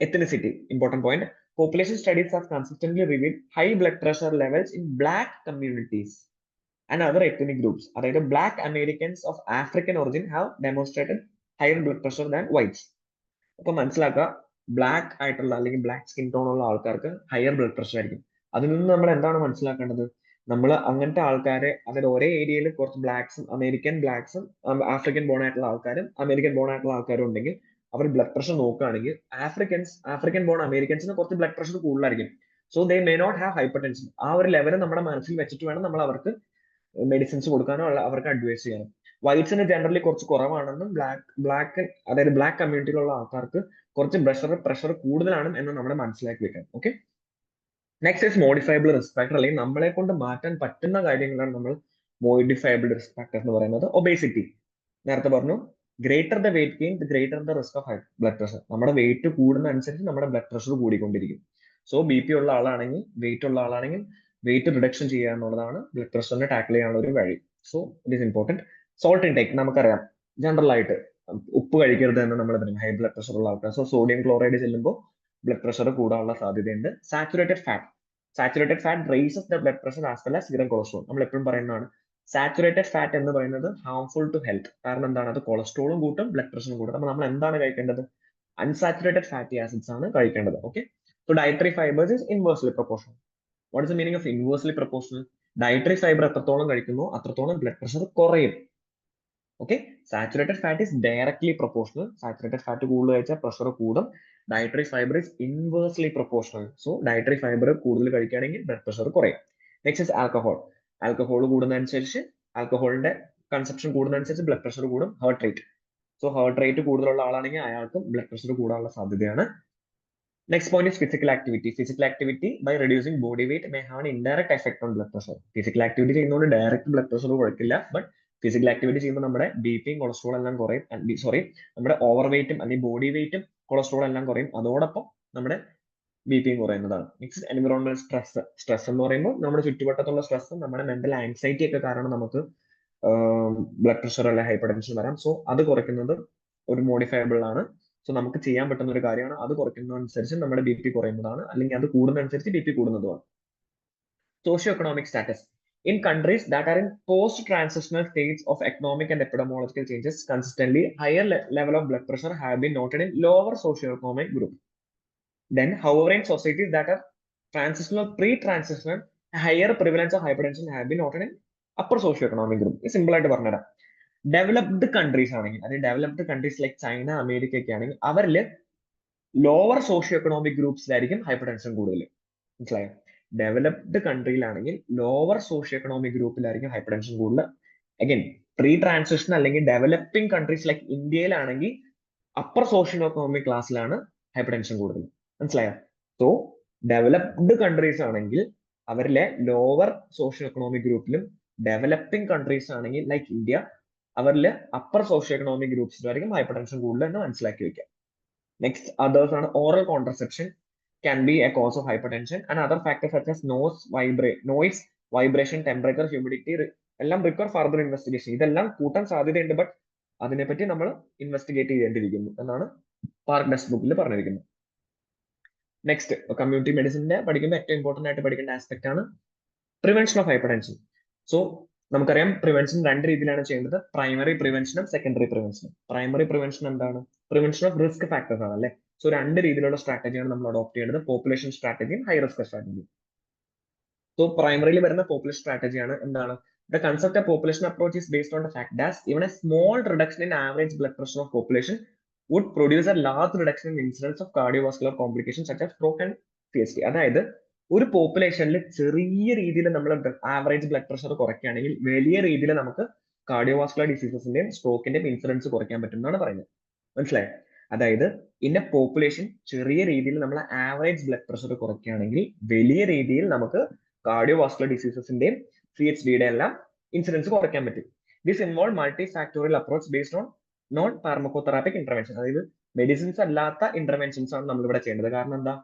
Ethnicity, important point. Population studies have consistently revealed high blood pressure levels in black communities and other ethnic groups. അതായത് black Americans of African origin have demonstrated higher blood pressure than whites. അപ്പൊ മനസ്സിലാക്കുക, black ആയിട്ടുള്ള അല്ലെങ്കിൽ black skin tone ഉള്ള ആൾക്കാർക്ക് higher blood pressure ആയിരിക്കും. അതിൽ നിന്ന് നമ്മൾ എന്താണ് മനസ്സിലാക്കേണ്ടത്? നമ്മൾ അങ്ങനത്തെ ആൾക്കാരെ, അതായത് ഒരേ ഏരിയയിൽ കുറച്ച് ബ്ലാക്സും അമേരിക്കൻ ബ്ലാക്സും ആഫ്രിക്കൻ ബോൺ ആയിട്ടുള്ള ആൾക്കാരും അമേരിക്കൻ ബോൺ ആയിട്ടുള്ള ആൾക്കാരും ഉണ്ടെങ്കിൽ അവർ ബ്ലഡ് പ്രഷർ നോക്കുകയാണെങ്കിൽ ആഫ്രിക്കൻ ബോൺ അമേരിക്കൻസിന് കുറച്ച് ബ്ലഡ് പ്രഷർ കൂടുതലായിരിക്കും. So they may not have hypertension. ആ ഒരു ലെവൽ നമ്മുടെ മനസ്സിൽ വെച്ചിട്ട് വേണം നമ്മൾ അവർക്ക് മെഡിസിൻസ് കൊടുക്കാനോ അവർക്ക് അഡ്വൈസ് ചെയ്യാനും. വൈറ്റ്സിന് ജനറലി കുറച്ച് കുറവാണെന്നും അതായത് ബ്ലാക്ക് കമ്മ്യൂണിറ്റിയിലുള്ള ആൾക്കാർക്ക് കുറച്ച് പ്രഷർ കൂടുതലാണ് എന്ന് നമ്മൾ മനസ്സിലാക്കി വെക്കണം. Okay, next is modifiable risk factor, അല്ലെങ്കിൽ നമ്മളെ കൊണ്ട് മാറ്റാൻ പറ്റുന്ന കാര്യങ്ങളാണ് നമ്മൾ മോഡിഫയബിൾ റിസ്ക് ഫാക്ടർ എന്ന് പറയുന്നത്. ഒബേസിറ്റി, നേരത്തെ പറഞ്ഞു, greater the weight gain the greater the risk of blood pressure. നമ്മുടെ വെയിറ്റ് കൂടുന്ന അനുസരിച്ച് നമ്മുടെ ബ്ലഡ് പ്രഷർ കൂടിക്കൊണ്ടിരിക്കും. സോ ബി പി ഉള്ള ആളാണെങ്കിൽ വെയിറ്റ് റിഡക്ഷൻ ചെയ്യുക എന്നുള്ളതാണ് ബ്ലഡ് പ്രഷറിനെ ടാക്കിൾ ചെയ്യാനുള്ള ഒരു വഴി. So it is important. Salt intake നമുക്കറിയാം, ജനറൽ ആയിട്ട് ഉപ്പ് കഴിക്കരുത് എന്ന് നമ്മൾ പറയും ഹൈ ബ്ലഡ് പ്രഷർ ഉള്ള ആൾക്കാർ. സോ സോഡിയം ക്ലോറൈഡ് ചെല്ലുമ്പോൾ ബ്ലഡ് പ്രഷർ കൂടാനുള്ള സാധ്യതയുണ്ട്. Saturated fat rises the blood pressure as well as serum cholesterol. നമ്മൾ എപ്പോഴും പറയുന്നതാണ്, സാച്ചുറേറ്റഡ് ഫാറ്റ് എന്ന് പറയുന്നത് ഹാർംഫുൾ ടു ഹെൽത്ത്. കാരണം എന്താണ്? അത് കൊളസ്ട്രോളും കൂട്ടും ബ്ലഡ് പ്രഷറും കൂട്ടും. അപ്പൊ നമ്മൾ എന്താണ് കഴിക്കേണ്ടത്? അൺസാച്ചുറേറ്റഡ് ഫാറ്റി ആസിഡ്സ് ആണ് കഴിക്കേണ്ടത്. Okay, so dietary fibres is inversely proportional. What is the meaning of inversely proportional? Dietary fibre എത്രത്തോളം കഴിക്കുന്നു അത്രത്തോളം ബ്ലഡ് പ്രഷർ കുറയും. Okay, saturated fat is directly proportional. Saturated fat കൂടുതൽ കഴിച്ചാൽ പ്രഷർ കൂടും. Dietary fibre is inversely proportional. So dietary fibre കൂടുതൽ കഴിക്കുകയാണെങ്കിൽ blood pressure കുറയും. Next is alcohol. ആൽക്കഹോൾ കൂടുന്നതനുസരിച്ച്, ആൽക്കഹോളിന്റെ കൺസപ്ഷൻ കൂടുന്നതനുസരിച്ച് ബ്ലഡ് പ്രഷർ കൂടും. Heart rate, so heart rate കൂടുതലുള്ള ആളാണെങ്കിൽ അയാൾക്കും ബ്ലഡ് പ്രഷർ കൂടാനുള്ള സാധ്യതയാണ്. Next point is physical activity. Physical activity by reducing body weight may have indirect effect on blood pressure. Physical activity ചെയ്യുന്നതുകൊണ്ട് ഡയറക്റ്റ് ബ്ലഡ് പ്രഷർ കുറയ്ക്കില്ല, but physical activity ചെയ്യുമ്പോൾ നമ്മുടെ B പിയും കൊളസ്ട്രോൾ എല്ലാം കുറയും. നമ്മുടെ ഓവർ വെയിറ്റും അല്ലെങ്കിൽ ബോഡി വെയിറ്റും കൊളസ്ട്രോൾ എല്ലാം കുറയും. അതോടൊപ്പം നമ്മുടെ ബി പിയും കുറയുന്നതാണ്. നെക്സ്റ്റ് എൻവിറോൺമെന്റൽ സ്ട്രെസ് എന്ന് പറയുമ്പോൾ നമ്മുടെ ചുറ്റുവട്ടത്തുള്ള സ്ട്രെസ്, നമ്മുടെ മെന്റൽ ആൻസൈറ്റി ഒക്കെ കാരണം നമുക്ക് ബ്ലഡ് പ്രഷർ അല്ലെങ്കിൽ ഹൈപ്പർ ടെൻഷൻ വരാം. സോ അത് കുറയ്ക്കുന്നത് ഒരു മോഡിഫയബിൾ ആണ്. സോ നമുക്ക് ചെയ്യാൻ പറ്റുന്ന ഒരു കാര്യമാണ്. അത് കുറയ്ക്കുന്നതനുസരിച്ച് നമ്മുടെ ബി പി കുറയുന്നതാണ്, അല്ലെങ്കിൽ അത് കൂടുന്നതനുസരിച്ച് ബി പി കൂടുന്നതുമാണ്. Socio economic status. In countries that are in post-transitional states of economic and epidemiological changes, consistently higher level of blood pressure have been noted in lower socio-economic group. Then, however, in societies that are transitional, pre-transitional, higher prevalence of hypertension have been noted in upper socio-economic group. ഇത് simple ആയിട്ട് പറഞ്ഞുതരാം. Developed countries ആണെങ്കിൽ, അതായത് developed countries like China, America ഒക്കെ ആണെങ്കിൽ അവരിൽ lower socio economic ഗ്രൂപ്പ്സിലായിരിക്കും hypertension കൂടുതൽ. മനസ്സിലായോ? ഡെവലപ്ഡ് കൺട്രിയിലാണെങ്കിൽ ലോവർ സോഷ്യോ എക്കണോമിക് ഗ്രൂപ്പിലായിരിക്കും ഹൈപ്പർ ടെൻഷൻ കൂടുതൽ. അഗൈൻ പ്രീ ട്രാൻസിഷൻ അല്ലെങ്കിൽ ഡെവലപ്പിംഗ് കൺട്രീസ് ലൈക്ക് ഇന്ത്യയിലാണെങ്കിൽ അപ്പർ സോഷ്യോ എക്കണോമിക് ക്ലാസ്സിലാണ് ഹൈപ്പർ ടെൻഷൻ കൂടുതൽ. മനസ്സിലായോ? സോ ഡെവലപ്ഡ് കൺട്രീസ് ആണെങ്കിൽ അവരിലെ ലോവർ സോഷ്യോ എക്കണോമിക് ഗ്രൂപ്പിലും, ഡെവലപ്പിംഗ് കൺട്രീസ് ആണെങ്കിൽ ലൈക്ക് ഇന്ത്യ അവരിലെ അപ്പർ സോഷ്യോ എക്കണോമിക് ഗ്രൂപ്പ്സിലായിരിക്കും ഹൈപ്പർ ടെൻഷൻ കൂടുതൽ എന്ന് മനസ്സിലാക്കി വെക്കാം. നെക്സ്റ്റ് അതേഴ്സ് ആണ്. Oral contraception can be a cause of hypertension, and other factors such as noise, vibration, temperature, humidity എല്ലാം require further investigation. ഇതെല്ലാം കൂട്ടാൻ സാധ്യതയുണ്ട്, ബട്ട് അതിനെപ്പറ്റി നമ്മൾ ഇൻവെസ്റ്റിഗേറ്റ് ചെയ്യേണ്ടിയിരിക്കുന്നു എന്നാണ് പാർക്ക് ടെക്സ്റ്റ് ബുക്കിൽ പറഞ്ഞിരിക്കുന്നത്. നെക്സ്റ്റ് കമ്മ്യൂണിറ്റി മെഡിസിന്റെ പഠിക്കുമ്പോൾ ഏറ്റവും ഇമ്പോർട്ടന്റ് ആയിട്ട് പഠിക്കേണ്ട ആസ്പെക്ട് ആണ് prevention of hypertension. So നമുക്കറിയാം പ്രിവെൻഷൻ രണ്ട് രീതിയിലാണ് ചെയ്യുന്നത്, പ്രൈമറി പ്രിവെൻഷനും സെക്കൻഡറി പ്രിവെൻഷനും. പ്രൈമറി പ്രിവെൻഷൻ എന്താണ്? പ്രിവെൻഷൻ ഓഫ് റിസ്ക് ഫാക്ടേഴ്സ് ആണ് അല്ലെ. സോ രണ്ട് രീതിയിലുള്ള സ്ട്രാറ്റജിയാണ് നമ്മൾ അഡോപ്റ്റ് ചെയ്യുന്നത്, പോപ്പുലേഷൻ സ്ട്രാറ്റജിയും ഹൈ റിസ്ക് സ്ട്രാറ്റജിയും. സോ പ്രൈമറിയിൽ വരുന്ന പോപ്പുലേഷൻ സ്ട്രാറ്റജിയാണ് എന്താണ്? The concept of population approach is based on the fact that even a small reduction in average blood pressure of population would produce a large reduction in incidence of cardiovascular complications such as stroke and CST. അതായത് ഒരു പോപ്പുലേഷനിൽ ചെറിയ രീതിയിൽ നമ്മൾ average blood pressure കുറയ്ക്കുകയാണെങ്കിൽ വലിയ രീതിയിൽ നമുക്ക് cardiovascular ഡിസീസസിന്റെയും സ്ട്രോക്കിന്റെയും incidents കുറയ്ക്കാൻ പറ്റും എന്നാണ് പറയുന്നത്. മനസ്സിലായോ? അതായത് ഇൻ എ പോപ്പുലേഷൻ ചെറിയ രീതിയിൽ നമ്മൾ ആവറേജ് ബ്ലഡ് പ്രഷർ കുറയ്ക്കുകയാണെങ്കിൽ വലിയ രീതിയിൽ നമുക്ക് കാർഡിയോവാസ്കുലർ ഡിസീസസിന്റെയും CHD എല്ലാം ഇൻസിഡൻസ് കുറയ്ക്കാൻ പറ്റും. This involve multifactorial approach based on non pharmacotherapeutic intervention. അതായത് മെഡിസിൻസ് അല്ലാത്ത ഇന്റർവെൻഷൻസ് ആണ് നമ്മൾ ഇവിടെ ചെയ്യേണ്ടത്. കാരണം എന്താ?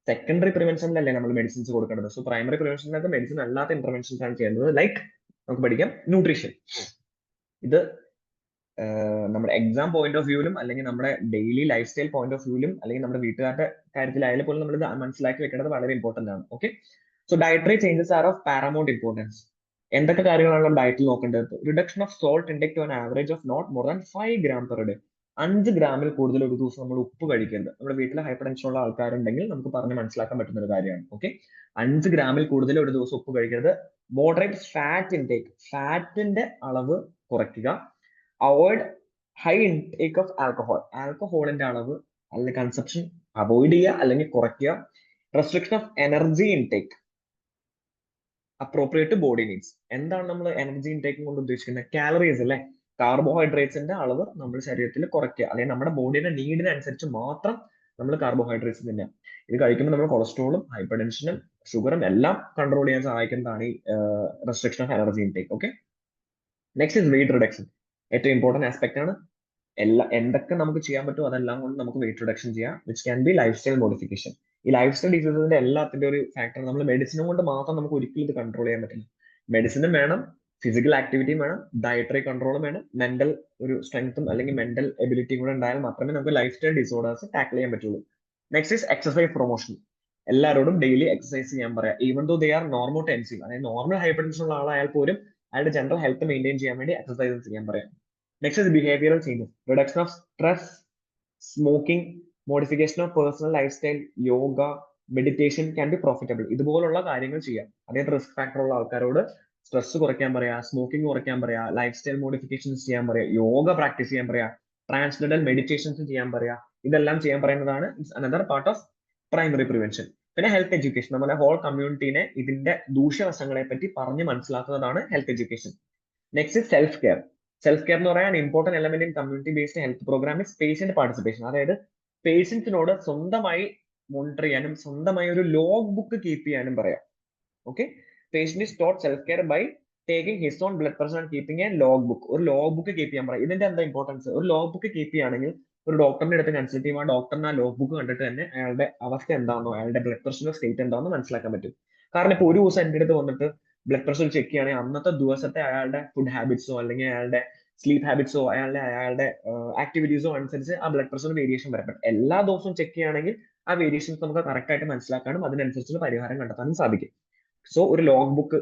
സെക്കൻഡറി പ്രിവെൻഷനിലല്ലേ നമ്മൾ മെഡിസിൻസ് കൊടുക്കേണ്ടത്. സോ പ്രൈമറി പ്രിവെൻഷനിലൊക്കെ മെഡിസിൻ അല്ലാത്ത ഇന്റർവെൻഷൻസ് ആണ് ചെയ്യുന്നത്. ലൈക്ക് നമുക്ക് പഠിക്കാം ന്യൂട്രീഷൻ. ഇത് നമ്മുടെ എക്സാം പോയിന്റ് ഓഫ് വ്യൂവിലും അല്ലെങ്കിൽ നമ്മുടെ daily lifestyle point of വ്യൂവിലും അല്ലെങ്കിൽ നമ്മുടെ വീട്ടുകാരുടെ കാര്യത്തിലായാലും പോലും നമ്മൾ ഇത് മനസ്സിലാക്കി വെക്കേണ്ടത് വളരെ ഇമ്പോർട്ടന്റ് ആണ്. Okay, so dietary changes are of paramount importance. എന്തൊക്കെ കാര്യങ്ങളാണ് നമ്മൾ ഡയറ്റിൽ നോക്കേണ്ടത്? Reduction of salt intake to an average of not more than 5 gram per day. 5 ഗ്രാമിൽ കൂടുതൽ ഒരു ദിവസം നമ്മൾ ഉപ്പ് കഴിക്കരുത്. നമ്മുടെ വീട്ടിൽ ഹൈപ്പർ ടെൻഷൻ ഉള്ള ആൾക്കാരുണ്ടെങ്കിൽ നമുക്ക് പറഞ്ഞ് മനസ്സിലാക്കാൻ പറ്റുന്ന ഒരു കാര്യമാണ്. ഓക്കെ, 5 ഗ്രാമിൽ കൂടുതൽ ഒരു ദിവസം ഉപ്പ് കഴിക്കരുത്. മോഡറേറ്റ് ഫാറ്റ് ഇൻടേക്ക്, ഫാറ്റിന്റെ അളവ് കുറയ്ക്കുക. Avoid high intake of alcohol, ആൽക്കഹോളിന്റെ അളവ് അല്ലെങ്കിൽ കൺസപ്ഷൻ അവോയ്ഡ് ചെയ്യുക അല്ലെങ്കിൽ കുറയ്ക്കുക. Restriction of energy intake appropriate body needs. എന്താണ് നമ്മൾ എനർജി ഇൻടേക്ക് കൊണ്ട് ഉദ്ദേശിക്കുന്നത്? കാലറീസ് അല്ലെ, കാർബോഹൈഡ്രേറ്റ്സിന്റെ അളവ് നമ്മുടെ ശരീരത്തിൽ കുറയ്ക്കുക, അല്ലെങ്കിൽ നമ്മുടെ ബോഡിയുടെ നീഡിനനുസരിച്ച് മാത്രം നമ്മൾ കാർബോഹൈഡ്രേറ്റ്സ് തിന്നുക. ഇത് കഴിക്കുമ്പോൾ നമ്മൾ കൊളസ്ട്രോളും ഹൈപ്പർ ടെൻഷനും ഷുഗറും എല്ലാം കൺട്രോൾ ചെയ്യാൻ സഹായിക്കുന്നതാണ് ഈ restriction of energy intake. Okay, next is weight reduction. ഏറ്റവും ഇമ്പോർട്ടന്റ് ആസ്പെക്ട് ആണ്. എന്തൊക്കെ നമുക്ക് ചെയ്യാൻ പറ്റുമോ അതെല്ലാം കൊണ്ട് നമുക്ക് വെയിറ്റ് റിഡക്ഷൻ ചെയ്യാം, which can be life style modification. ഈ ലൈഫ് സ്റ്റൈൽ ഡിസീസസിന്റെ എല്ലാത്തിന്റെ ഒരു ഫാക്ടർ നമ്മൾ മെഡിസിനും കൊണ്ട് മാത്രം നമുക്ക് ഒരിക്കലും ഇത് കൺട്രോൾ ചെയ്യാൻ പറ്റില്ല. മെഡിസിനും വേണം, ഫിസിക്കൽ ആക്ടിവിറ്റിയും വേണം, ഡയറ്ററി കൺട്രോളും വേണം, മെന്റൽ ഒരു സ്ട്രെങ്ത്തും അല്ലെങ്കിൽ മെന്റൽ എബിലിറ്റിയും കൂടെ ഉണ്ടായാൽ മാത്രമേ നമുക്ക് ലൈഫ് സ്റ്റൈൽ ഡിസോർഡേഴ്സ് ടാക്കിൾ ചെയ്യാൻ പറ്റുള്ളൂ. Next is exercise promotion. എല്ലാവരോടും ഡെയിലി എക്സസൈസ് ചെയ്യാൻ പറയാം, ഈവൻ ദോ ദേ ആർ നോർമോടെൻസീവ്. അതായത് നോർമൽ ഹൈപ്പർ ടെൻഷൻ ഉള്ള ആളായാൽ പോലും അയാളുടെ ജനറൽ ഹെൽത്ത് മെയിൻറ്റെയിൻ ചെയ്യാൻ വേണ്ടി എക്സസൈസ് ചെയ്യാൻ പറയാം. Next is behavioral changes, reduction of stress, smoking, modification of personal lifestyle, yoga, meditation can be profitable. ഇതുപോലുള്ള കാര്യങ്ങൾ ചെയ്യാം. അതായത് റിസ്ക് ഫാക്ടർ ഉള്ള ആൾക്കാരോട് സ്ട്രെസ് കുറയ്ക്കാൻ പറയാ, സ്മോക്കിംഗ് കുറയ്ക്കാൻ പറയാ, ലൈഫ് സ്റ്റൈൽ മോഡിഫിക്കേഷൻസ് ചെയ്യാൻ പറയാ, യോഗ പ്രാക്ടീസ് ചെയ്യാൻ പറയാ, ട്രാൻസ്ജെൻഡൽ മെഡിറ്റേഷൻസ് ചെയ്യാൻ പറയാ. ഇതെല്ലാം ചെയ്യാൻ പറയുന്നതാണ് another part of primary prevention. പിന്നെ ഹെൽത്ത് എഡ്യൂക്കേഷൻ, നമ്മുടെ ഹോൾ കമ്മ്യൂണിറ്റീനെ ഇതിന്റെ ദൂഷ്യവശങ്ങളെ പറ്റി പറഞ്ഞ് മനസ്സിലാക്കുന്നതാണ് health education. Next is self care. Self care എന്ന് പറയാൻ important element in community based health programme is patient participation. അതായത് പേഷ്യൻസിനോട് സ്വന്തമായി മോണിറ്റർ ചെയ്യാനും സ്വന്തമായി ഒരു ലോഗ് ബുക്ക് കീപ്പ് ചെയ്യാനും പറയാം. Okay, patient is taught self care bye taking his own blood pressure and keeping A log book. ഒരു log book keep ചെയ്യാൻ പറയാം. ഇതിന്റെ എന്താ ഇമ്പോർട്ടൻസ്? ഒരു ലോഗ് ബുക്ക് കീപ്പ് ചെയ്യുകയാണെങ്കിൽ ഒരു ഡോക്ടറിന്റെ അടുത്ത് കൺസൾട്ട് ചെയ്യുമ്പോൾ ആ ഡോക്ടറിന് ആ ലോഗ് ബുക്ക് കണ്ടിട്ട് തന്നെ അയാളുടെ അവസ്ഥ എന്താണെന്നോ അയാളുടെ ബ്ലഡ് പ്രഷറിന്റെ സ്റ്റേറ്റ് എന്താണെന്നോ മനസ്സിലാക്കാൻ പറ്റും. കാരണം ഇപ്പൊ ഒരു ദിവസം എന്റെ അടുത്ത് വന്നിട്ട് ബ്ലഡ് പ്രഷർ ചെക്ക് ചെയ്യുകയാണെങ്കിൽ അന്നത്തെ ദിവസത്തെ അയാളുടെ ഫുഡ് ഹാബിറ്റ്സോ അല്ലെങ്കിൽ അയാളുടെ സ്ലീപ്പ് ഹാബിറ്റ്സോ അയാളുടെ ആക്ടിവിറ്റീസോ അനുസരിച്ച് ആ ബ്ലഡ് പ്രഷർ വേരിയേഷൻ വരാം. ബട്ട് എല്ലാ ദിവസവും ചെക്ക് ചെയ്യുകയാണെങ്കിൽ ആ വേരിയേഷൻസ് നമുക്ക് കറക്റ്റ് ആയിട്ട് മനസ്സിലാക്കാനും അതിനനുസരിച്ചുള്ള പരിഹാരം കണ്ടെത്താനും സാധിക്കും. സോ ഒരു ലോഗ് ബുക്ക്,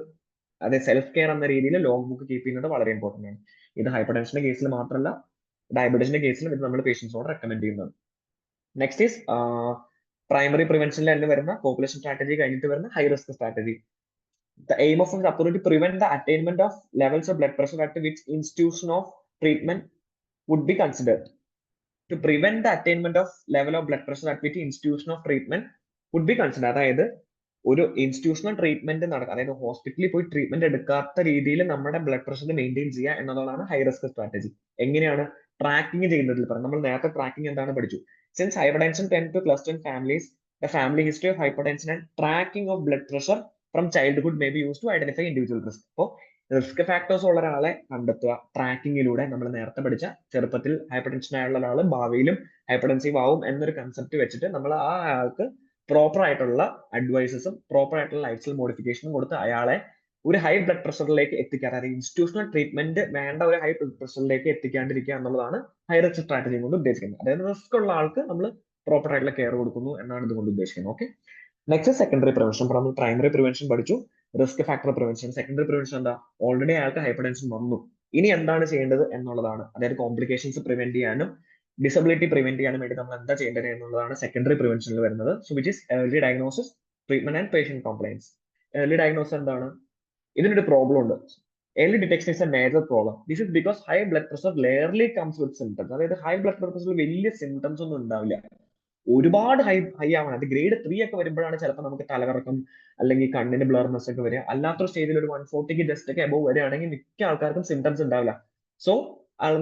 അതായത് സെൽഫ് കെയർ എന്ന രീതിയിൽ ലോഗ് ബുക്ക് കീപ്പ് ചെയ്യുന്നത് വളരെ ഇമ്പോർട്ടന്റ് ആണ്. ഇത് ഹൈപ്പർ ടെൻഷന്റെ കേസിൽ മാത്രമല്ല ഡയബറ്റീസിന്റെ കേസിലും ഇത് നമ്മൾ പേഷ്യൻസിനോട് റെക്കമെൻഡ് ചെയ്യുന്നത്. നെക്സ്റ്റ് ഈസ് പ്രൈമറി പ്രിവെൻഷനിൽ തന്നെ വരുന്ന പോപ്പുലേഷൻ സ്ട്രാറ്റജി കഴിഞ്ഞിട്ട് വരുന്ന high risk strategy. The aim of the approach to prevent the attainment of levels of blood pressure at which institution of treatment would be considered. To prevent the attainment of level of blood pressure at which institution of treatment would be considered. അതായത് ഒരു institutional treatment നടക്കുക, അതായത് ഹോസ്പിറ്റലിൽ പോയി treatment എടുക്കാത്ത രീതിയിൽ നമ്മുടെ blood pressure maintain ചെയ്യുക എന്നതാണ് ഹൈ റിസ്ക് സ്ട്രാറ്റജി. എങ്ങനെയാണ് ട്രാക്കിംഗ് ചെയ്യുന്നതിൽ പറയാം. നമ്മൾ നേരത്തെ ട്രാക്കിംഗ് എന്താണ് പഠിച്ചു. Since hypertension tend to cluster in families, the family history of hypertension and tracking of blood pressure from childhood may be use to identify individual risk. അപ്പോൾ risk factors ഉള്ള ഒരാളെ കണ്ടെത്തുക ട്രാക്കിങ്ങിലൂടെ. നമ്മൾ നേരത്തെ പഠിച്ച ചെറുപ്പത്തിൽ ഹൈപ്പർടെൻഷൻ ആയുള്ള ഒരാൾ ഭാവിയിലും ഹൈപ്പർടെൻസീവ് ആവും എന്നൊരു കൺസെപ്റ്റ് വെച്ചിട്ട് നമ്മൾ ആ ആൾക്ക് പ്രോപ്പർ ആയിട്ടുള്ള അഡ്വൈസസും പ്രോപ്പർ ആയിട്ടുള്ള ലൈഫ് സ്റ്റൈൽ മോഡിഫിക്കേഷനും കൊടുത്ത് അയാളെ ഒരു ഹൈ ബ്ലഡ് പ്രഷറിലേക്ക് എത്തിക്കാൻ, അതായത് ഇൻസ്റ്റിറ്റ്യൂഷണൽ ട്രീറ്റ്മെന്റ് വേണ്ട ഒരു ഹൈ ബ്ലഡ് പ്രഷറിലേക്ക് എത്തിക്കാണ്ടിരിക്കുക എന്നുള്ളതാണ് ഹൈ റിസ്ക് സ്ട്രാറ്റജി കൊണ്ട് ഉദ്ദേശിക്കുന്നത്. അതായത് റിസ്ക് ഉള്ള ആൾക്ക് നമ്മൾ പ്രോപ്പർ ആയിട്ടുള്ള കെയർ കൊടുക്കുന്നു എന്നാണ് ഇതുകൊണ്ട് ഉദ്ദേശിക്കുന്നത്. Okay, next secondary prevention. അപ്പോൾ നമ്മൾ പ്രൈമറി പ്രിവെൻഷൻ പഠിച്ചു, risk factor prevention. Secondary prevention എന്താ? ഓൾറെഡി അയാൾക്ക് ഹൈപ്പർ ടെൻഷൻ വന്നു, ഇനി എന്താണ് ചെയ്യേണ്ടത് എന്നുള്ളതാണ്. അതായത് കോംപ്ലിക്കേഷൻസ് പ്രിവെന്റ് ചെയ്യാനും ഡിസബിലിറ്റി പ്രിവെന്റ് ചെയ്യാനും വേണ്ടി നമ്മൾ എന്താ ചെയ്യേണ്ടത് എന്നുള്ളതാണ് സെക്കൻഡറി പ്രിവെൻഷനിൽ വരുന്നത്. So which is early diagnosis, treatment and patient compliance. Early diagnosis എന്താണ്? ഇതിനൊരു പ്രോബ്ലം ഉണ്ട്. Early detection is A major problem. This is because high blood pressure ലേർലി comes with symptoms. അതായത് ഹൈ ബ്ലഡ് പ്രഷറിൽ വലിയ സിംറ്റംസ് ഒന്നും ഉണ്ടാവില്ല, ഒരുപാട് high ആവണം. അത് ഗ്രേഡ് 3 ഒക്കെ വരുമ്പോഴാണ് ചിലപ്പോൾ നമുക്ക് തലകറക്കം അല്ലെങ്കിൽ കണ്ണിന് ബ്ലർനെസ് ഒക്കെ വരിക. അല്ലാത്തൊരു സ്റ്റേജിൽ ഒരു 140 ജസ്റ്റ് ഒക്കെ എബോവ് വരികയാണെങ്കിൽ മിക്ക ആൾക്കാർക്കും സിംറ്റംസ് ഉണ്ടാവില്ല. സോ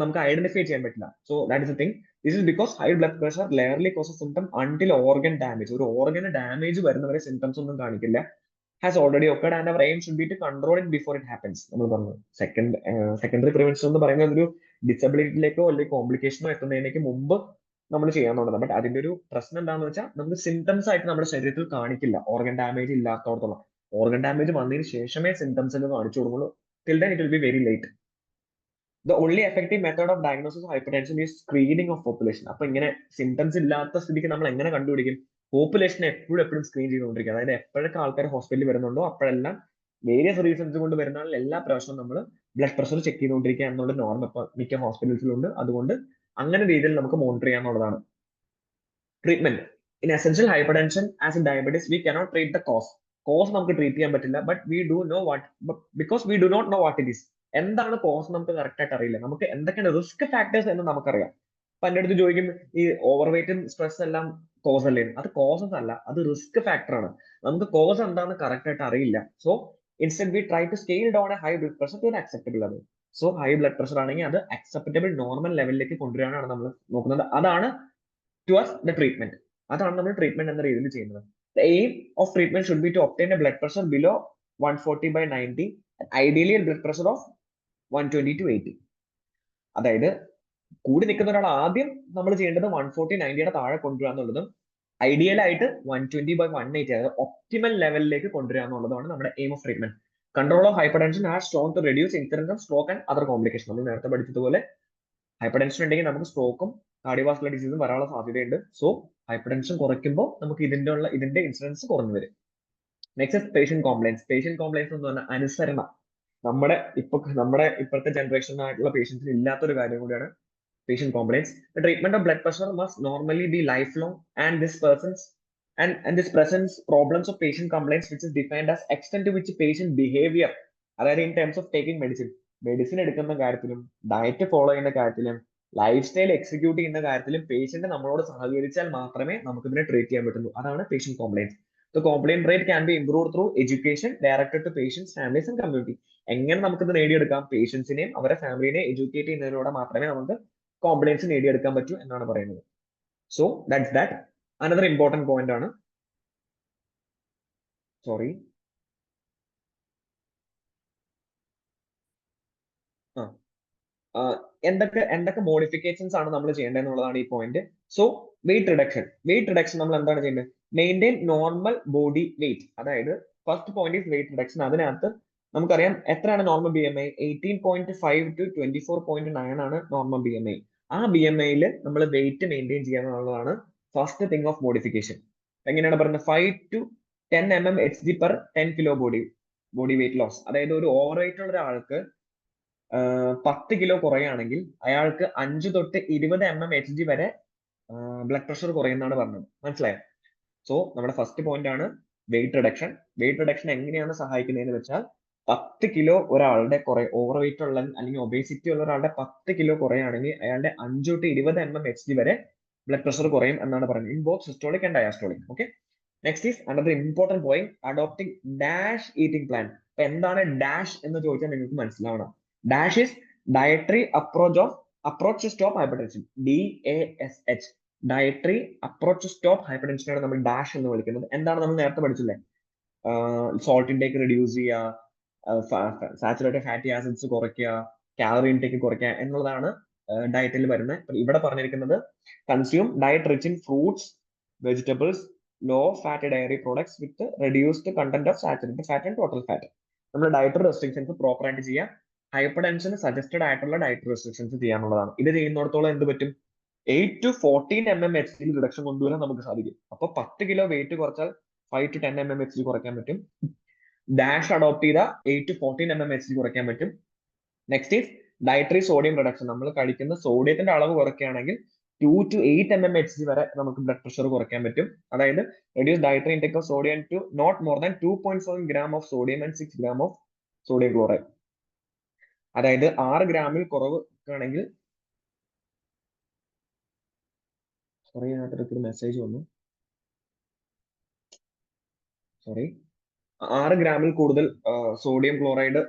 നമുക്ക് ഐഡന്റിഫൈ ചെയ്യാൻ പറ്റില്ല. So that is the thing. This is because high blood pressure rarely causes symptom until organ damage. ഒരു ഓർഗന് ഡാമേജ് വരുന്നവരെ സിംറ്റംസ് ഒന്നും കാണിക്കില്ല. Has already occurred and our aim should be to control it before it happens. നമ്മൾ പറഞ്ഞു secondary prevention എന്ന് പറയുന്നത് ഒരു ഡിസബിലിറ്റിയിലേക്കോ അല്ലെങ്കിൽ കോംപ്ലിക്കേഷനോ എത്തുന്നതിനേക്ക് മുമ്പ് നമ്മൾ ചെയ്യാന്നുള്ളതാണ്. ബട്ട് അതിന്റെ ഒരു പ്രശ്നം എന്താണെന്ന് വെച്ചാൽ നമുക്ക് സിംറ്റംസ് ആയിട്ട് നമ്മുടെ ശരീരത്തിൽ കാണിക്കില്ല, ഓർഗൻ ഡാമേജ് ഇല്ലാത്തടത്തോളം. ഓർഗൻ ഡാമേജ് വന്നതിന് ശേഷമേ സിംറ്റംസ് ഒക്കെ കാണിച്ചു കൊടുക്കുള്ളൂ. Till then it will be very late. The only effective method of diagnosis of hypertension is screening of population. അപ്പൊ ഇങ്ങനെ സിംറ്റംസ് ഇല്ലാത്ത സ്ഥിതിക്ക് നമ്മൾ എങ്ങനെ കണ്ടുപിടിക്കും? പോപ്പുലേഷൻ എപ്പോഴും സ്ക്രീൻ ചെയ്തുകൊണ്ടിരിക്കുക. അതായത് എപ്പോഴൊക്കെ ആൾക്കാർ ഹോസ്പിറ്റലിൽ വരുന്നുണ്ടോ അപ്പോഴെല്ലാം വേരിയസ് റീസൺസ് കൊണ്ട് വരുന്ന എല്ലാ പ്രാവശ്യവും നമ്മൾ ബ്ലഡ് പ്രഷർ ചെക്ക് ചെയ്തുകൊണ്ടിരിക്കുക എന്നുള്ള നോർമൽ ഇപ്പൊ മിക്ക ഹോസ്പിറ്റൽസിലുണ്ട്. അതുകൊണ്ട് അങ്ങനെ രീതിയിൽ നമുക്ക് മോണിറ്റർ ചെയ്യാന്നുള്ളതാണ്. Treatment in essential hypertension as in diabetes we cannot treat the cause നമുക്ക് ട്രീറ്റ് ചെയ്യാൻ പറ്റില്ല. But we do know what, because we do not know what it is. എന്താണ് കോസ് നമുക്ക് കറക്റ്റ് ആയിട്ട് അറിയില്ല. നമുക്ക് എന്തൊക്കെയാണ് റിസ്ക് ഫാക്ടേഴ്സ് എന്ന് നമുക്കറിയാം. അപ്പൊ എന്റെ അടുത്ത് ചോദിക്കും ഈ ഓവർ വെയിറ്റും സ്ട്രെസ് എല്ലാം കോസ് അല്ലേ? അത് കോസസ് അല്ല, അത് റിസ്ക് ഫാക്ടർ ആണ്. നമുക്ക് കോസ് എന്താണെന്ന് കറക്റ്റ് ആയിട്ട് അറിയില്ല. So instead we try to scale down a high blood pressure to acceptable level. So high blood pressure ആണെങ്കിൽ അത് അക്സെപ്റ്റബിൾ നോർമൽ ലെവലിലേക്ക് കൊണ്ടുവരാനാണ് നമ്മൾ നോക്കുന്നത്. അതാണ് ടുവേഴ്സ് ദ ട്രീറ്റ്മെന്റ്. അതാണ് നമ്മൾ ട്രീറ്റ്മെന്റ് എന്ന രീതിയിൽ ചെയ്യുന്നത്. The aim of treatment should be to obtain a blood pressure below 140/90, ideally a blood pressure of 120/80. അതായത് കൂടി നിൽക്കുന്ന ഒരാൾ ആദ്യം നമ്മൾ ചെയ്യേണ്ടത് 140/90 താഴെ കൊണ്ടുവരിക എന്നുള്ളതും ഐഡിയൽ ആയിട്ട് 120/180, അതായത് ഒപ്റ്റിമൽ ലെവലിലേക്ക് കൊണ്ടുവരിക എന്നുള്ളതാണ് നമ്മുടെ aim of treatment. Control of hypertension has shown to reduce incidence of stroke and other complication. നമ്മൾ നേരത്തെ പഠിച്ചതുപോലെ ഹൈപ്പർ ടെൻഷൻ ഉണ്ടെങ്കിൽ നമുക്ക് സ്ട്രോക്കും കാർഡിയോവാസ്കുലർ ഡിസീസും വരാനുള്ള സാധ്യതയുണ്ട്. സോ ഹൈപ്പർ ടെൻഷൻ കുറയ്ക്കുമ്പോൾ നമുക്ക് ഇതിന്റെ ഇൻസിഡൻസ് കുറഞ്ഞു വരും. Next patient compliance. Patient compliance എന്ന് പറഞ്ഞാൽ അനുസരണ. നമ്മുടെ ഇപ്പോഴത്തെ ജനറേഷനായിട്ടുള്ള പേഷ്യൻസിന് ഇല്ലാത്തൊരു കാര്യം കൂടിയാണ് patient complaints. The treatment of blood pressure must normally be lifelong, and this presents problems of patient complaints, which is defined as extent to which patient behavior, അതായത് in terms of taking medicine എടുക്കുന്ന കാര്യത്തിലും diet follow ചെയ്യുന്ന കാര്യത്തിലും life style execute ചെയ്യുന്ന കാര്യത്തിലും patient നമ്മളോട് സഹകരിച്ചാൽ മാത്രമേ നമുക്ക് ഇതിനെ ട്രീറ്റ് ചെയ്യാൻ പറ്റുള്ളൂ. അതാണ് patient compliance. The complaint rate can be improved through education directed to patients, families and community. എങ്ങനെ നമുക്കിത് നേടിയെടുക്കാം? പേഷ്യൻസിനെയും അവരെ ഫാമിലിനെയും എഡ്യൂക്കേറ്റ് ചെയ്യുന്നതിലൂടെ മാത്രമേ നമുക്ക് കോംപ്ലയൻസ് നേടിയെടുക്കാൻ പറ്റൂ എന്നാണ് പറയുന്നത്. So that's that. Another important point ആണ്. സോറി, എന്തൊക്കെ മോഡിഫിക്കേഷൻസ് ആണ് നമ്മൾ ചെയ്യേണ്ടത് എന്നുള്ളതാണ് ഈ പോയിന്റ്. സോ വെയിറ്റ് റിഡക്ഷൻ നമ്മൾ എന്താണ് ചെയ്യേണ്ടത്? Maintain normal body weight. അതായത് first point is weight reduction. അതിനകത്ത് നമുക്കറിയാം എത്രയാണ് നോർമൽ BMI? 18.5 to 24.9 ആണ് നോർമൽ BMI. ആ BMIയിൽ നമ്മൾ വെയിറ്റ് മെയിൻറ്റെയിൻ ചെയ്യുക എന്നുള്ളതാണ് ഫസ്റ്റ് തിങ് ഓഫ് മോഡിഫിക്കേഷൻ. എങ്ങനെയാണ് പറയുന്നത്? 5 to 10 mm Hg per 10 kilo body weight loss. അതായത് ഒരു ഓവർ വെയിറ്റ് ഉള്ള ഒരാൾക്ക് 10 കിലോ കുറയുകയാണെങ്കിൽ അയാൾക്ക് 5 തൊട്ട് 20 mm Hg വരെ ബ്ലഡ് പ്രഷർ കുറയുന്നതാണ് പറഞ്ഞത്. മനസ്സിലായോ? സോ നമ്മുടെ ഫസ്റ്റ് പോയിന്റ് ആണ് വെയിറ്റ് റിഡക്ഷൻ. വെയിറ്റ് റിഡക്ഷൻ എങ്ങനെയാണ് സഹായിക്കുന്നതെന്ന് വെച്ചാൽ 10 കിലോ ഒരാളുടെ ഓവർ വെയിറ്റ് ഉള്ള അല്ലെങ്കിൽ ഒബേസിറ്റി ഉള്ള ഒരാളുടെ 10 കിലോ കുറയുകയാണെങ്കിൽ അയാളുടെ 5 തൊട്ട് 20 mm Hg വരെ ബ്ലഡ് പ്രഷർ കുറയും എന്നാണ് പറയുന്നത്. In both systolic and diastolic. Okay. Next is another important point, adopting DASH eating plan. എന്താണ് ഡാഷ് എന്ന് ചോദിച്ചാൽ നിങ്ങൾക്ക് മനസ്സിലാവണം. DASH is dietary approach to stop hypertension. DASH, dietary approach to stop hyper ടെൻഷനാണ് നമ്മൾ ഡാഷ് എന്ന് വിളിക്കുന്നത്. എന്താണ് നമ്മൾ നേരത്തെ പഠിച്ചില്ലേ? സോൾട്ട് ഇൻടേക്ക് റിഡ്യൂസ് ചെയ്യുക, സാച്ചുറേറ്റഡ് ഫാറ്റി ആസിഡ്സ് കുറയ്ക്കുക, കാലറി ഇൻടേക്ക് കുറയ്ക്കുക എന്നുള്ളതാണ് ഡയറ്റിൽ വരുന്നത്. ഇവിടെ പറഞ്ഞിരിക്കുന്നത് consume diet rich in fruits, vegetables, low fat dairy products with reduced content of saturated fat and total fat. നമ്മൾ ഡയറ്ററി റെസ്ട്രിക്ഷൻസ് പ്രോപ്പർ ആയിട്ട് ചെയ്യാം. ഹൈപ്പർ ടെൻഷന് സജസ്റ്റഡ് ആയിട്ടുള്ള ഡയറ്ററി റെസ്ട്രിക്ഷൻസ് ചെയ്യാനുള്ളതാണ്. ഇത് ചെയ്യുന്നിടത്തോളം എന്ത് പറ്റും? 8 to 14 mm Hg റിഡക്ഷൻ കൊണ്ടുവരാൻ നമുക്ക് സാധിക്കും. അപ്പൊ 10 കിലോ വെയിറ്റ് കുറച്ചാൽ 5 to 10 mmHg കുറയ്ക്കാൻ പറ്റും. ഡാഷ് അഡോപ്റ്റ് ചെയ്ത 8 to 14 mmHg കുറയ്ക്കാൻ പറ്റും. Next is dietary sodium reduction. നമ്മൾ കഴിക്കുന്ന സോഡിയത്തിന്റെ അളവ് കുറയ്ക്കുകയാണെങ്കിൽ 2 to 8 mmHg വരെ നമുക്ക് ബ്ലഡ് പ്രഷർ കുറയ്ക്കാൻ പറ്റും. അതായത് reduce dietary intake of sodium to not more than 2.7 gram of sodium and 6 gram of sodium chloride. അതായത് 6 ഗ്രാമിൽ കുറവ് ആണെങ്കിൽ, സോറി അതിനകത്ത് മെസ്സേജ് വന്നു, സോറി, 6 ഗ്രാമിൽ കൂടുതൽ സോഡിയം ക്ലോറൈഡ്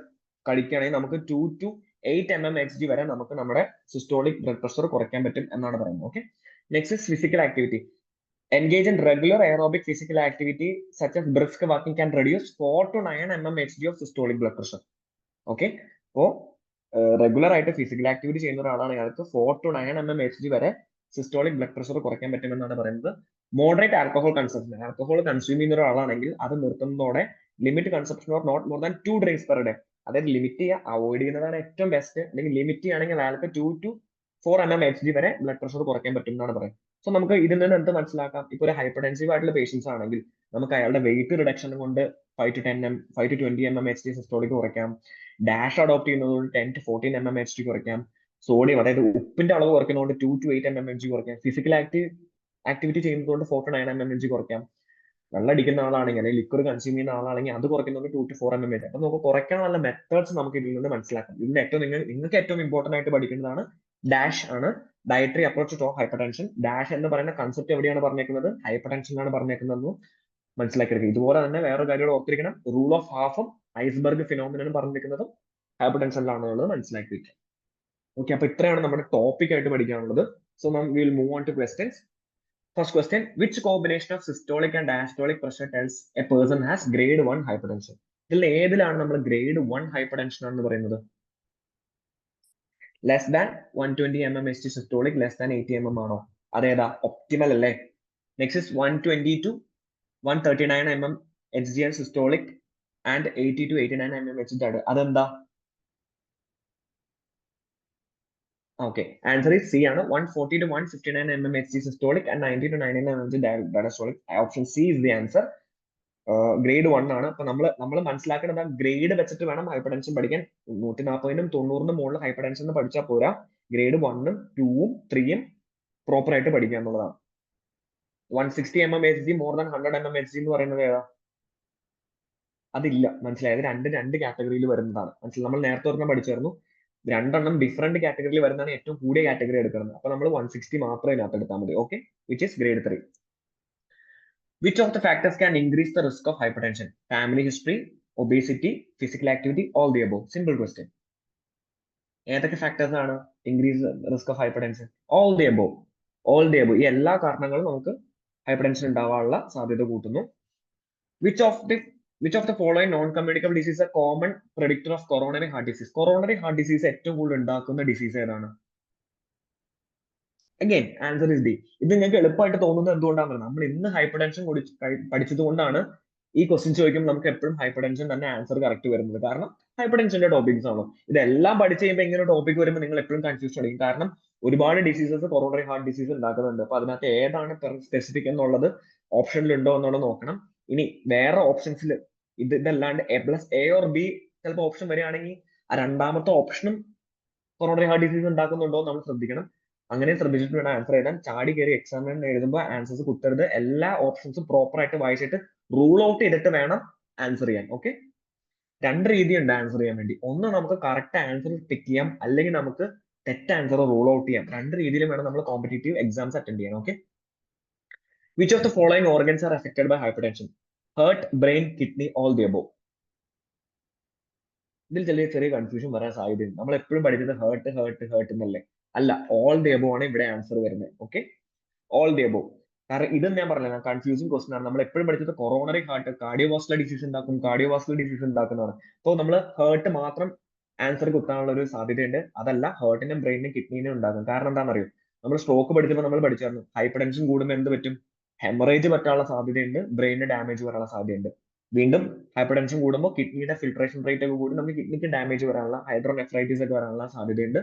കഴിക്കുകയാണെങ്കിൽ നമുക്ക് 2 to 8 mmHg വരെ നമുക്ക് നമ്മുടെ സിസ്റ്റോളിക് ബ്ലഡ് പ്രഷർ കുറയ്ക്കാൻ പറ്റും എന്നാണ് പറയുന്നത്. Okay, next is physical activity. Engage in regular aerobic physical activity such as brisk walking can reduce 4 to 9 mmHg of systolic blood pressure. Okay, അപ്പോൾ റെഗുലർ ആയിട്ട് ഫിസിക്കൽ ആക്ടിവിറ്റി ചെയ്യുന്ന ഒരാളാണെങ്കിൽ അയാൾക്ക് 4 to 9 mmHg വരെ സിസ്റ്റോളിക് ബ്ലഡ് പ്രഷർ കുറയ്ക്കാൻ പറ്റുമെന്നാണ് പറയുന്നത്. Moderate alcohol consumption, alcohol consume ചെയ്യുന്ന ഒരാളാണെങ്കിൽ അത് നിർത്തുന്നതോടെ limit consumption or not more than 2 drinks per day. അതായത് ലിമിറ്റ് ചെയ്യുക, അവോയ്ഡ് ചെയ്യുന്നതാണ് ഏറ്റവും ബെസ്റ്റ്. അല്ലെങ്കിൽ ലിമിറ്റ് ചെയ്യുകയാണെങ്കിൽ അയാൾക്ക് 2 to 4 mmHg വരെ ബ്ലഡ് പ്രഷർ കുറയ്ക്കാൻ പറ്റും എന്നാണ് പറയുന്നത്. സോ നമുക്ക് ഇതിൽ നിന്ന് എന്ത് മനസ്സിലാക്കാം? ഇപ്പൊ ഒരു ഹൈപ്പർടെൻസീവ് ആയിട്ടുള്ള പേഷ്യൻസ് ആണെങ്കിൽ നമുക്ക് അയാളുടെ വെയിറ്റ് റിഡക്ഷൻ കൊണ്ട് 5 to 20 mmHg സിസ്റ്റോളിക് കുറയ്ക്കാം. ഡാഷ് അഡോപ്റ്റ് ചെയ്യുന്നതുകൊണ്ട് 10 to 14 mmHg കുറയ്ക്കാം. സോഡിയം, അതായത് ഉപ്പിന്റെ അളവ് കുറയ്ക്കുന്നതുകൊണ്ട് 2 to 8 mmHg കുറയ്ക്കാം. ഫിസിക്കൽ ആക്ടിവിറ്റി ചെയ്യുന്നതുകൊണ്ട് 4 to 9 mmHg കുറയ്ക്കാം. വെള്ളം അടിക്കുന്ന ആളാണെങ്കിൽ അല്ലെങ്കിൽ ലിക്വിഡ് കൺസ്യൂം ചെയ്യുന്ന ആളാണെങ്കിൽ അത് കുറയ്ക്കുന്നത് 2 to 4 mmHg. അപ്പൊ നമുക്ക് കുറയ്ക്കാനുള്ള മെത്തേഡ്സ് നമുക്ക് ഇതിൽ നിന്ന് മനസ്സിലാക്കാം. ഇതിൽ ഏറ്റവും നിങ്ങൾക്ക് ഏറ്റവും ഇമ്പോർട്ടന്റ് ആയിട്ട് പഠിക്കുന്നതാണ് ഡാഷ് ആണ്, dietary approach to hypertension. DASH എന്ന് പറയുന്ന കൺസെപ്റ്റ് എവിടെയാണ് പറഞ്ഞേക്കുന്നത്? ഹൈപ്പർ ടെൻഷനിലാണ് പറഞ്ഞേക്കുന്നതെന്ന് മനസ്സിലാക്കിയെടുക്കുക. ഇതുപോലെ തന്നെ വേറൊരു കാര്യം ഓർത്തിരിക്കണം, റൂൾ ഓഫ് ഹാഫും ഐസ്ബർഗ് ഫിനോമിനും പറഞ്ഞിരിക്കുന്നതും ഹൈപ്പർ ടെൻഷനിലാണെന്നുള്ളത് മനസ്സിലാക്കി വെക്കുക. ഓക്കെ, അപ്പൊ ഇത്രയാണ് നമ്മുടെ ടോപ്പിക് ആയിട്ട് പഠിക്കാനുള്ളത്. So will move on to questions. First question, which combination of systolic and diastolic pressure tells a person has grade 1 hypertension? ഇതിൽ ഏതിലാണ് നമ്മൾ ഗ്രേഡ് 1 ഹൈപ്പർടെൻഷൻ ആണെന്ന് പറയുന്നത്? Less than 120 mmHg systolic, less than 80 mm ആണോ? അതേതാ? Optimal അല്ലേ? Next is 120 to 139 mmHg systolic and 80 to 89 mmHg. അതെന്താ? Okay, answer is C ആണ്. 140 to 159 mmHg systolic and 90 to 99 mmHg diastolic. Option C is the answer. Grade 1 ആണ്. അപ്പൊ നമ്മൾ മനസ്സിലാക്കേണ്ടത് grade വെച്ചിട്ട് വേണം ഹൈപ്പർ ടെൻഷൻ പഠിക്കാൻ. 140നും 90നും മുകളിൽ ഹൈപ്പർ ടെൻഷൻ പഠിച്ചാൽ പോരാ, ഗ്രേഡ് 1ഉം 2ഉം 3ഉം പ്രോപ്പർ ആയിട്ട് പഠിക്കുക എന്നുള്ളതാണ്. 160 mmHg മോർ ദാൻ 100 mmHg എന്ന് പറയുന്നത് ഏതാ? അതില്ല, മനസ്സിലായത്. രണ്ട് കാറ്റഗറിയിൽ വരുന്നതാണ്. മനസ്സിലായി, നമ്മൾ നേരത്തെ ഒരെണ്ണം പഠിച്ചായിരുന്നു. രണ്ടെണ്ണം ഡിഫറെന്റ് കാറ്റഗറിയിൽ വരുന്നതാണ് ഏറ്റവും കൂടിയ കാറ്റഗറി എടുക്കുന്നത്. അപ്പൊ നമ്മൾ 160 മാത്രമേ ഇതിനകത്ത് എടുത്താൽ മതി. Okay, which is grade 3. Which of the factors can increase the risk of hypertension? Family history, obesity, physical activity, all the above. Simple question. ഏതൊക്കെ ഫാക്ടേഴ്സ് ആണ് increase risk of hyper tension? All the above. All the above. ഈ എല്ലാ കാരണങ്ങളും നമുക്ക് hyper tension ഉണ്ടാവാനുള്ള സാധ്യത കൂട്ടുന്നു. Which of the following non-communicable disease is a common predictor of coronary heart disease? Coronary heart disease ഏറ്റവും കൂടുതൽ ഉണ്ടാക്കുന്ന ഡിസീസ് ഏതാണ്? Again answer is D. ഇത് നിങ്ങൾക്ക് എളുപ്പമായിട്ട് തോന്നുന്നത് എന്തുകൊണ്ടാണ്? നമ്മൾ ഇന്ന് ഹൈപ്പർ ടെൻഷൻ പഠിച്ചത് കൊണ്ടാണ് ഈ ക്വസ്റ്റ്യൻ ചോദിക്കുമ്പോൾ നമുക്ക് എപ്പോഴും ഹൈപ്പർ ടെൻഷൻ തന്നെ ആൻസർ കറക്റ്റ് വരുന്നത്. കാരണം ഹൈപ്പർ ടെൻഷന്റെ ടോപ്പിക്സ് ആണോ. ഇതെല്ലാം പഠിച്ചു കഴിയുമ്പോൾ ഇങ്ങനെ ടോപ്പിക് വരുമ്പോൾ നിങ്ങൾ എപ്പോഴും കൺഫ്യൂഷൻ അടിക്കും. കാരണം ഒരുപാട് ഡിസീസസ് കൊറോണറി ഹാർട്ട് ഡിസീസ് ഉണ്ടാക്കുന്നുണ്ട്. അപ്പൊ അതിനകത്ത് ഏതാണ് സ്പെസിഫിക് എന്നുള്ളത് ഓപ്ഷനിൽ ഉണ്ടോ എന്നുള്ളത് നോക്കണം. ഇനി വേറെ ഓപ്ഷൻസിൽ ഇതല്ലാണ്ട് എ ഓർ ബി ചിലപ്പോൾ ഓപ്ഷൻ വരികയാണെങ്കിൽ ആ രണ്ടാമത്തെ ഓപ്ഷനും കൊറോണറി ഹാർട്ട് ഡിസീസ് ഉണ്ടാക്കുന്നുണ്ടോ എന്ന് നമ്മൾ ശ്രദ്ധിക്കണം. അങ്ങനെ ശ്രദ്ധിച്ചിട്ട് വേണം ആൻസർ എഴുതാൻ. ചാടി കയറി എക്സാമിന് എഴുതുമ്പോൾ ആൻസേഴ്സ് കുത്തരുത്. എല്ലാ ഓപ്ഷൻസും പ്രോപ്പർ ആയിട്ട് വായിച്ചിട്ട് റൂൾ ഔട്ട് ചെയ്തിട്ട് വേണം ആൻസർ ചെയ്യാൻ. ഓക്കെ, രണ്ട് രീതിയുണ്ട് ആൻസർ ചെയ്യാൻ വേണ്ടി. ഒന്ന് നമുക്ക് കറക്റ്റ് ആൻസർ പിക്ക് ചെയ്യാം, അല്ലെങ്കിൽ നമുക്ക് തെറ്റ് ആൻസർ റൂൾ ഔട്ട് ചെയ്യാം. രണ്ട് രീതിയിലും വേണം നമ്മൾ കോമ്പറ്റേറ്റീവ് എക്സാംസ് അറ്റൻഡ് ചെയ്യാൻ. Okay, which of the following organs are affected by hypertension? Heart, brain, kidney, all the above. ഇതിൽ ചെറിയ കൺഫ്യൂഷൻ വരാൻ സാധ്യതയുണ്ട്. നമ്മൾ എപ്പോഴും പഠിച്ചത് ഹേർട്ട് എന്നല്ലേ? അല്ല, ഓൾ ദി അബോവ് ആണ് ഇവിടെ ആൻസർ വരുന്നത്. Okay, all the above. കാരണം ഇത് ഞാൻ പറഞ്ഞില്ല, കൺഫ്യൂസിങ് ക്വസ്റ്റൻ ആണ്. നമ്മൾ എപ്പോഴും പഠിച്ചത് കൊറോണറി ഹാർട്ട് കാർഡിയോവാസ്കുലർ ഡിസീസ് ഉണ്ടാക്കും, കാർഡിയോവാസ്കുലർ ഡിസീസ് ഉണ്ടാക്കുന്നതാണ്. അപ്പോൾ നമ്മൾ ഹേർട്ട് മാത്രം ആൻസർ കുത്താനുള്ള ഒരു സാധ്യതയുണ്ട്. അതല്ല, ഹേർട്ടിനും ബ്രെയിനും കിഡ്നിനും ഉണ്ടാകും. കാരണം എന്താണെന്നറിയോ? നമ്മൾ സ്ട്രോക്ക് പഠിച്ചപ്പോൾ നമ്മൾ പഠിച്ചായിരുന്നു, ഹൈപ്പർ ടെൻഷൻ കൂടുമ്പോൾ എന്ത് പറ്റും? ഹെമറേജ് പറ്റാനുള്ള സാധ്യതയുണ്ട്, ബ്രെയിനിന് ഡാമേജ് വരാനുള്ള സാധ്യതയുണ്ട്. വീണ്ടും ഹൈപ്പർ ടെൻഷൻ കൂടുമ്പോൾ കിഡ്നിയുടെ ഫിൽട്രേഷൻ റേറ്റ് ഒക്കെ കൂടി നമുക്ക് കിഡ്നിക്ക് ഡാമേജ് വരാനുള്ള, ഹൈഡ്രോനെഫ്രൈറ്റിസ് ഒക്കെ വരാനുള്ള സാധ്യതയുണ്ട്.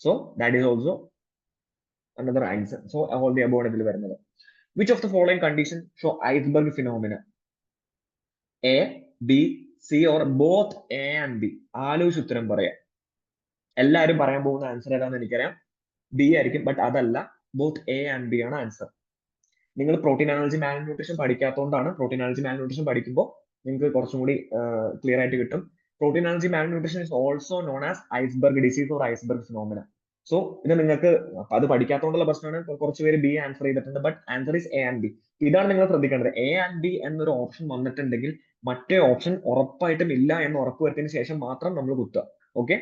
So that is also another answer. So all the above ആണ് ഇതിൽ വരുന്നത്. Which of the following condition show iceberg phenomena? A, B, C or both A and B? ആലോചിച്ച് ഉത്തരം പറയാം. എല്ലാവരും പറയാൻ പോകുന്ന ആൻസർ ഏതാണെന്ന് എനിക്കറിയാം. ബി ആയിരിക്കും, ബട്ട് അതല്ല. ബോത്ത് എ ആൻഡ് ബി ആണ് ആൻസർ. നിങ്ങൾ പ്രോട്ടീൻ അലർജി മാൽ ന്യൂട്രീഷൻ പഠിക്കാത്തതുകൊണ്ടാണ്. പ്രോട്ടീൻ അലർജി മാൽ ന്യൂട്രീഷൻ പഠിക്കുമ്പോൾ നിങ്ങൾക്ക് കുറച്ചും കൂടി ക്ലിയർ ആയിട്ട് കിട്ടും. Protein allergy Mal nutrition is also known as iceberg disease or iceberg phenomena. So ഇത് നിങ്ങൾക്ക് അത് പഠിക്കാത്തതുകൊണ്ടുള്ള പ്രശ്നമാണ്. കുറച്ച് പേര് ബി ആൻസർ ചെയ്തിട്ടുണ്ട്, but answer is A and B. ഇതാണ് നിങ്ങൾ ശ്രദ്ധിക്കേണ്ടത്. എ ആൻഡ് ബി എന്നൊരു ഓപ്ഷൻ വന്നിട്ടുണ്ടെങ്കിൽ മറ്റേ ഓപ്ഷൻ ഉറപ്പായിട്ടും ഇല്ല എന്ന് ഉറപ്പുവരുത്തിയതിനു ശേഷം മാത്രം നമ്മൾ കുത്തുക. ഓക്കെ,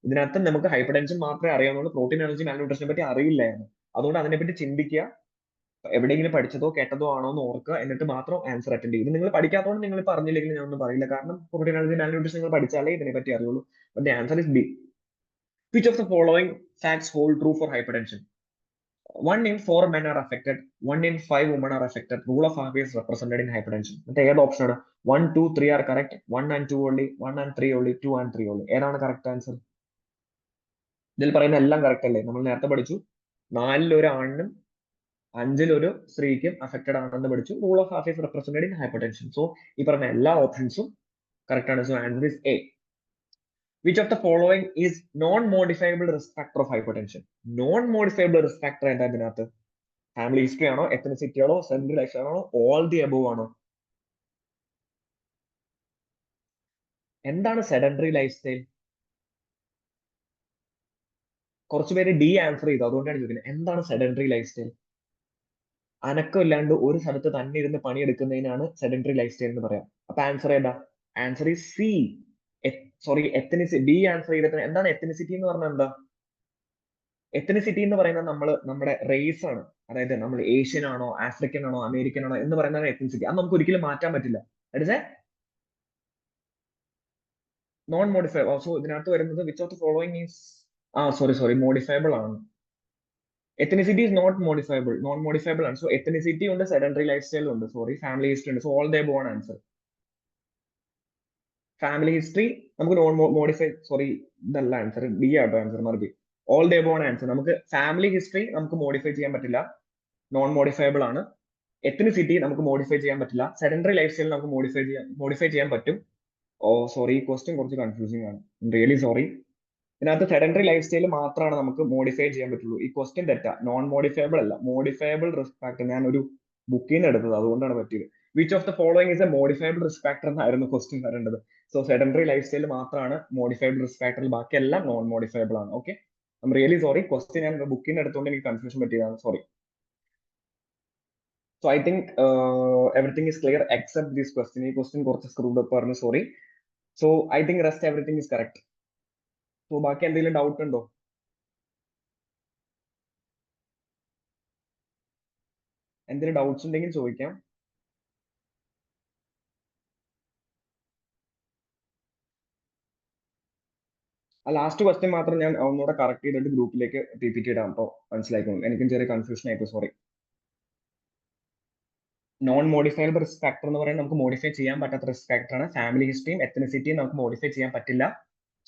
ഇതിനകത്ത് നമുക്ക് ഹൈപ്പർ ടെൻഷൻ മാത്രമേ അറിയാവുന്നുള്ളൂ, പ്രോട്ടീൻ അലർജി മാൽ ന്യൂട്രീഷനെ പറ്റി അറിയില്ല എന്ന്. അതുകൊണ്ട് അതിനെപ്പറ്റി ചിന്തിക്കുക. എവിടെയെങ്കിലും പഠിച്ചതോ കേട്ടതോ ആണോ എന്ന് ഓർക്കുക, എന്നിട്ട് മാത്രം ആൻസർ അറ്റൻഡ് ചെയ്യും. ഇത് നിങ്ങൾ പഠിക്കാത്തതുകൊണ്ട് നിങ്ങൾ പറഞ്ഞില്ലെങ്കിൽ ഞാൻ ഒന്നും പറയില്ല, കാരണം പ്രോട്ടീൻ അലർജി മാൽ ന്യൂട്രീഷൻ നിങ്ങൾ പഠിച്ചാലേ ഇതിനെ പറ്റി അറിയുള്ളൂ. But the answer is B. Which of the following facts hold true for hypertension? 1 in 4 men are affected. 1 in 5 women are affected. Rule of half is represented in hypertension. മറ്റേ ഏത് option ആണ്? 1, 2, 3 are correct. 1 and 2 only. 1 and 3 only. 2 and 3 only. ഏതാണ് correct answer? ഇതിൽ പറയുന്ന എല്ലാം correct അല്ലേ? നമ്മൾ നേരത്തെ പഠിച്ചു 4-ൽ ഒരു ആണിനും 5-ൽ ഒരു സ്ത്രീക്കും അഫക്റ്റഡ് ആണെന്ന് പഠിച്ചു. Rule of half is represented in hypertension. So ഈ പറഞ്ഞ എല്ലാ ഓപ്ഷൻസും കറക്റ്റ് ആണ്. So answer is A. Which of the following is non-modifiable risk factor of hypertension? Non-modifiable risk factor എന്താ ഇതിനകത്ത്? ഫാമിലി ഹിസ്റ്ററി ആണോ, എത്തനിസിറ്റി ആണോ, സെഡന്ററി ലൈഫ് സ്റ്റൈൽ ആണോ, all the above ആണോ? എന്താണ് സെഡന്ററി ലൈഫ് സ്റ്റൈൽ? കുറച്ചുപേര് ഡി ആൻസർ ചെയ്തു, അതുകൊണ്ടാണ് ചോദിക്കുന്നത്. എന്താണ് സെഡന്ററി ലൈഫ് സ്റ്റൈൽ? അനക്കമില്ലാണ്ട് ഒരു സ്ഥലത്ത് തന്നെ ഇരുന്ന് പണിയെടുക്കുന്നതിനാണ് സെഡന്ററി ലൈഫ് സ്റ്റൈൽ എന്ന് പറയാം. അപ്പൊ ആൻസർ ഏതാ? Answer is C. Sorry, ethnicity. B answer ചെയ്തിട്ട് എന്താണ് എത്തനിസിറ്റി എന്ന് പറഞ്ഞാൽ എന്താ? എത്തനിസിറ്റി എന്ന് പറയുന്നത് നമ്മുടെ റേസ് ആണ്. അതായത് നമ്മൾ ഏഷ്യൻ ആണോ, ആഫ്രിക്കൻ ആണോ, അമേരിക്കൻ ആണോ എന്ന് പറയുന്നതാണ് എത്തനിസിറ്റി. അത് നമുക്ക് ഒരിക്കലും മാറ്റാൻ പറ്റില്ല. That is a non modifiable. So ഇതിനകത്ത് വരുന്നത് which of the following is sorry modifiable ആണ്. Ethnicity is not modifiable, non modifiable ആണ്. സോ എത്തനിസിറ്റി ഉണ്ട്, സെഡന്ററി ലൈഫ് സ്റ്റൈൽ ഉണ്ട്, സോറി ഫാമിലി ഹിസ്റ്ററി ഉണ്ട്. സോ ഓൾ ദേ ബോൺ ആൻസർ. ഫാമിലി ഹിസ്റ്ററി നമുക്ക് നോൺ മോഡിഫൈ, സോറി ഇതല്ല ആൻസർ, ബി ആട്ടോ ആൻസർ. മറുപടി ഓൾ ദേ ബോൺ ആൻസർ. നമുക്ക് ഫാമിലി ഹിസ്റ്ററി നമുക്ക് മോഡിഫൈ ചെയ്യാൻ പറ്റില്ല, നോൺ മോഡിഫൈബിൾ ആണ്. എത്തനിസിറ്റി നമുക്ക് മോഡിഫൈ ചെയ്യാൻ പറ്റില്ല. സെഡന്ററി ലൈഫ് സ്റ്റൈൽ നമുക്ക് മോഡിഫൈ ചെയ്യാൻ പറ്റും. സോറി, ഈ ക്വസ്റ്റ്യൻ കുറച്ച് കൺഫ്യൂസിംഗ് ആണ്, റിയലി സോറി. ഇതിനകത്ത് സെഡന്ററി ലൈഫ് സ്റ്റൈൽ മാത്രമാണ് നമുക്ക് മോഡിഫൈ ചെയ്യാൻ പറ്റുള്ളൂ. ഈ ക്വസ്റ്റ്യൻ തെറ്റാ, നോൺ മോഡിഫൈബിൾ അല്ല, മോഡിഫൈബിൾ റിസ്ക് ഫാക്ടർ. ഞാൻ ഒരു ബുക്കിൽ നിന്ന് എടുത്തത്, അതുകൊണ്ടാണ് പറ്റിയത്. Which of the following is A modifiable risk factor എന്നായിരുന്നു ക്വസ്റ്റ്യൻ വരേണ്ടത്. സോ സെഡന്ററി ലൈഫ് സ്റ്റൈൽ മാത്രമാണ് മോഡിഫൈബിൾ റിസ്ക് ഫാക്ടർ, ബാക്കിയെല്ലാം നോൺ മോഡിഫൈബിൾ ആണ്. Okay, I am really sorry. Question ഞാൻ ബുക്കിൽ നിന്ന് എടുത്തുകൊണ്ട് എനിക്ക് കൺഫ്യൂഷൻ പറ്റിയതാണ്, sorry. So I think everything is clear except this question. ഈ ക്വസ്റ്റ്യൻ കുറച്ച് സ്ക്രൂഡ് അപ്പ് പറഞ്ഞു, sorry. So I think rest everything is correct. So ബാക്കി എന്തെങ്കിലും ഡൗട്ട് ഉണ്ടോ? എന്തെങ്കിലും ഡൗട്ട്സ് ഉണ്ടെങ്കിൽ ചോദിക്കാം. ആ ലാസ്റ്റ് ക്വസ്റ്റ്യൻ മാത്രം ഞാൻ ഒന്നുകൂടെ കറക്റ്റ് ചെയ്തിട്ട് ഗ്രൂപ്പിലേക്ക് PPT ഇടാം. അപ്പോൾ മനസ്സിലായിക്കോളും. എനിക്കും ചെറിയ കൺഫ്യൂഷൻ ആയിപ്പോ, sorry. Non modifiable risk factor എന്ന് പറയുന്നത് നമുക്ക് മോഡിഫൈ ചെയ്യാൻ പറ്റാത്ത റിസ്ക് ഫാക്ടർ ആണ്. ഫാമിലി ഹിസ്റ്ററിയും എത്തനിസിറ്റിയും നമുക്ക് മോഡിഫൈ ചെയ്യാൻ പറ്റില്ല.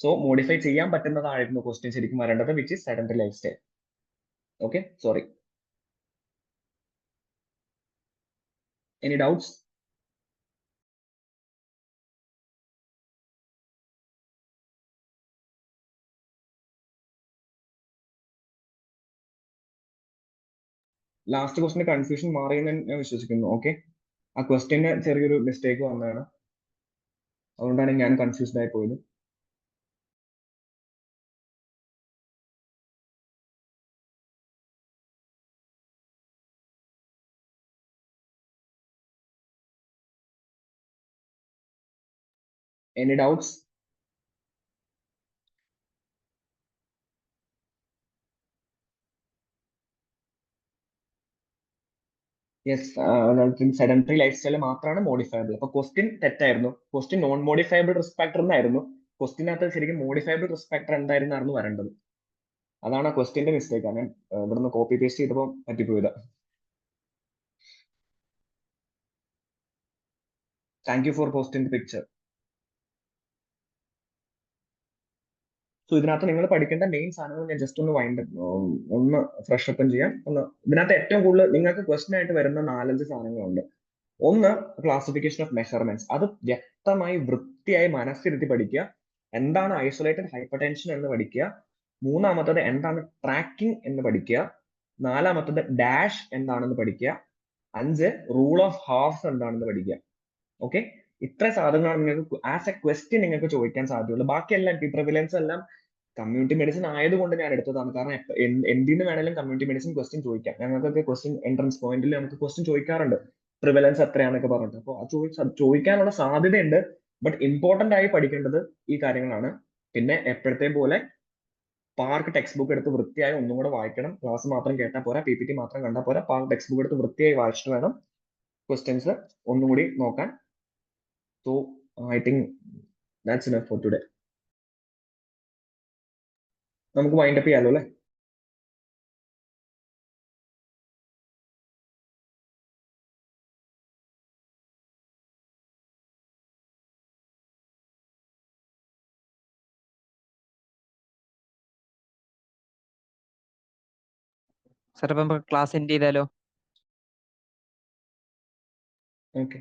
സോ മോഡിഫൈ ചെയ്യാൻ പറ്റുന്നതായിരുന്നു ക്വസ്റ്റ്യൻ ശരിക്കും വരേണ്ടത്, which is sedentary life style. Okay, sorry. Any doubts? Last question confusion മാറിയെന്ന് ഞാൻ വിശ്വസിക്കുന്നു. ഓക്കെ, ആ ക്വസ്റ്റ്യന് ചെറിയൊരു മിസ്റ്റേക്ക് വന്നതാണ്, അതുകൊണ്ടാണ് ഞാൻ കൺഫ്യൂസ്ഡ് ആയി പോയത്. Any doubts? Yes, sedentary life style മാത്രമാണ് മോഡിഫൈബിൾ. അപ്പൊ ക്വസ്റ്റ്യൻ തെറ്റായിരുന്നു. Question non modifiable risk factor എന്നായിരുന്നു. ക്വസ്റ്റ്യനകത്ത് ശരിക്കും മോഡിഫൈബിൾ റിസ്ക് ഫാക്ടർ എന്തായിരുന്നായിരുന്നു വരേണ്ടത്. അതാണ് ആ ക്വസ്റ്റ്യന്റെ മിസ്റ്റേക്ക്. ഞാൻ ഇവിടുന്ന് കോപ്പി പേസ്റ്റ് ചെയ്തപ്പോൾ പറ്റിപ്പോയതാ. Thank you for posting picture. So ഇതിനകത്ത് നിങ്ങൾ പഠിക്കേണ്ട മെയിൻ സാധനങ്ങൾ ഞാൻ ജസ്റ്റ് ഒന്ന് ഫ്രഷ് അപ്പ് ചെയ്യാം. ഇതിനകത്ത് ഏറ്റവും കൂടുതൽ നിങ്ങൾക്ക് ക്വസ്റ്റ്യൻ ആയിട്ട് വരുന്ന 4-5 സാധനങ്ങളുണ്ട്. ഒന്ന് ക്ലാസിഫിക്കേഷൻ ഓഫ് മെഷർമെന്റ്സ്, അത് വ്യക്തമായി വൃത്തിയായി മനസ്സിരുത്തി പഠിക്കുക. എന്താണ് ഐസൊലേറ്റഡ് ഹൈപ്പർ ടെൻഷൻ എന്ന് പഠിക്കുക. മൂന്നാമത്തത് എന്താണ് ട്രാക്കിംഗ് എന്ന് പഠിക്കുക. നാലാമത്തത് ഡാഷ് എന്താണെന്ന് പഠിക്കുക. 5 റൂൾ ഓഫ് ഹാഫ്സ് എന്താണെന്ന് പഠിക്കുക. ഓക്കെ, ഇത്ര സാധനങ്ങളാണ് നിങ്ങൾക്ക് ആസ് എ ക്വസ്റ്റ്യൻ നിങ്ങൾക്ക് ചോദിക്കാൻ സാധ്യതയുള്ളൂ. ബാക്കിയെല്ലാം പ്രിവിലൻസ് എല്ലാം കമ്മ്യൂണിറ്റി മെഡിസിൻ ആയതുകൊണ്ട് ഞാൻ എടുത്തതാണ്. കാരണം എന്തിന് വേണേലും കമ്മ്യൂണിറ്റി മെഡിസിൻ ക്വസ്റ്റ്യൻ ചോദിക്കാം. ഞങ്ങൾക്കൊക്കെ ക്വസ്റ്റ്യൻ എൻട്രൻസ് പോയിന്റിൽ നമുക്ക് ക്വസ്റ്റ്യൻ ചോദിക്കാറുണ്ട്, പ്രിവലൻസ് എത്രയാണെന്നൊക്കെ പറഞ്ഞിട്ട്. അപ്പോൾ അത് ചോദിക്കാനുള്ള സാധ്യതയുണ്ട്. ബട്ട് ഇമ്പോർട്ടന്റ് ആയി പഠിക്കേണ്ടത് ഈ കാര്യങ്ങളാണ്. പിന്നെ എപ്പോഴത്തെ പോലെ പാർക്ക് ടെക്സ്റ്റ് ബുക്ക് എടുത്ത് വൃത്തിയായി ഒന്നും കൂടെ വായിക്കണം. ക്ലാസ് മാത്രം കേട്ടാൽ പോരാ, PPT മാത്രം കണ്ടാൽ പോരാ. പാർക്ക് ടെക്സ്റ്റ് ബുക്ക് എടുത്ത് വൃത്തിയായി വായിച്ചിട്ട് വേണം ക്വസ്റ്റ്യൻസ് ഒന്നും കൂടി നോക്കാൻ. So I think that's enough for today. നമുക്ക് വൈൻഡ് അപ്പ് ചെയ്യാലോ അല്ലേ? സാർ അപ്പം ക്ലാസ് എൻഡ് ചെയ്താലോ? ഓക്കെ.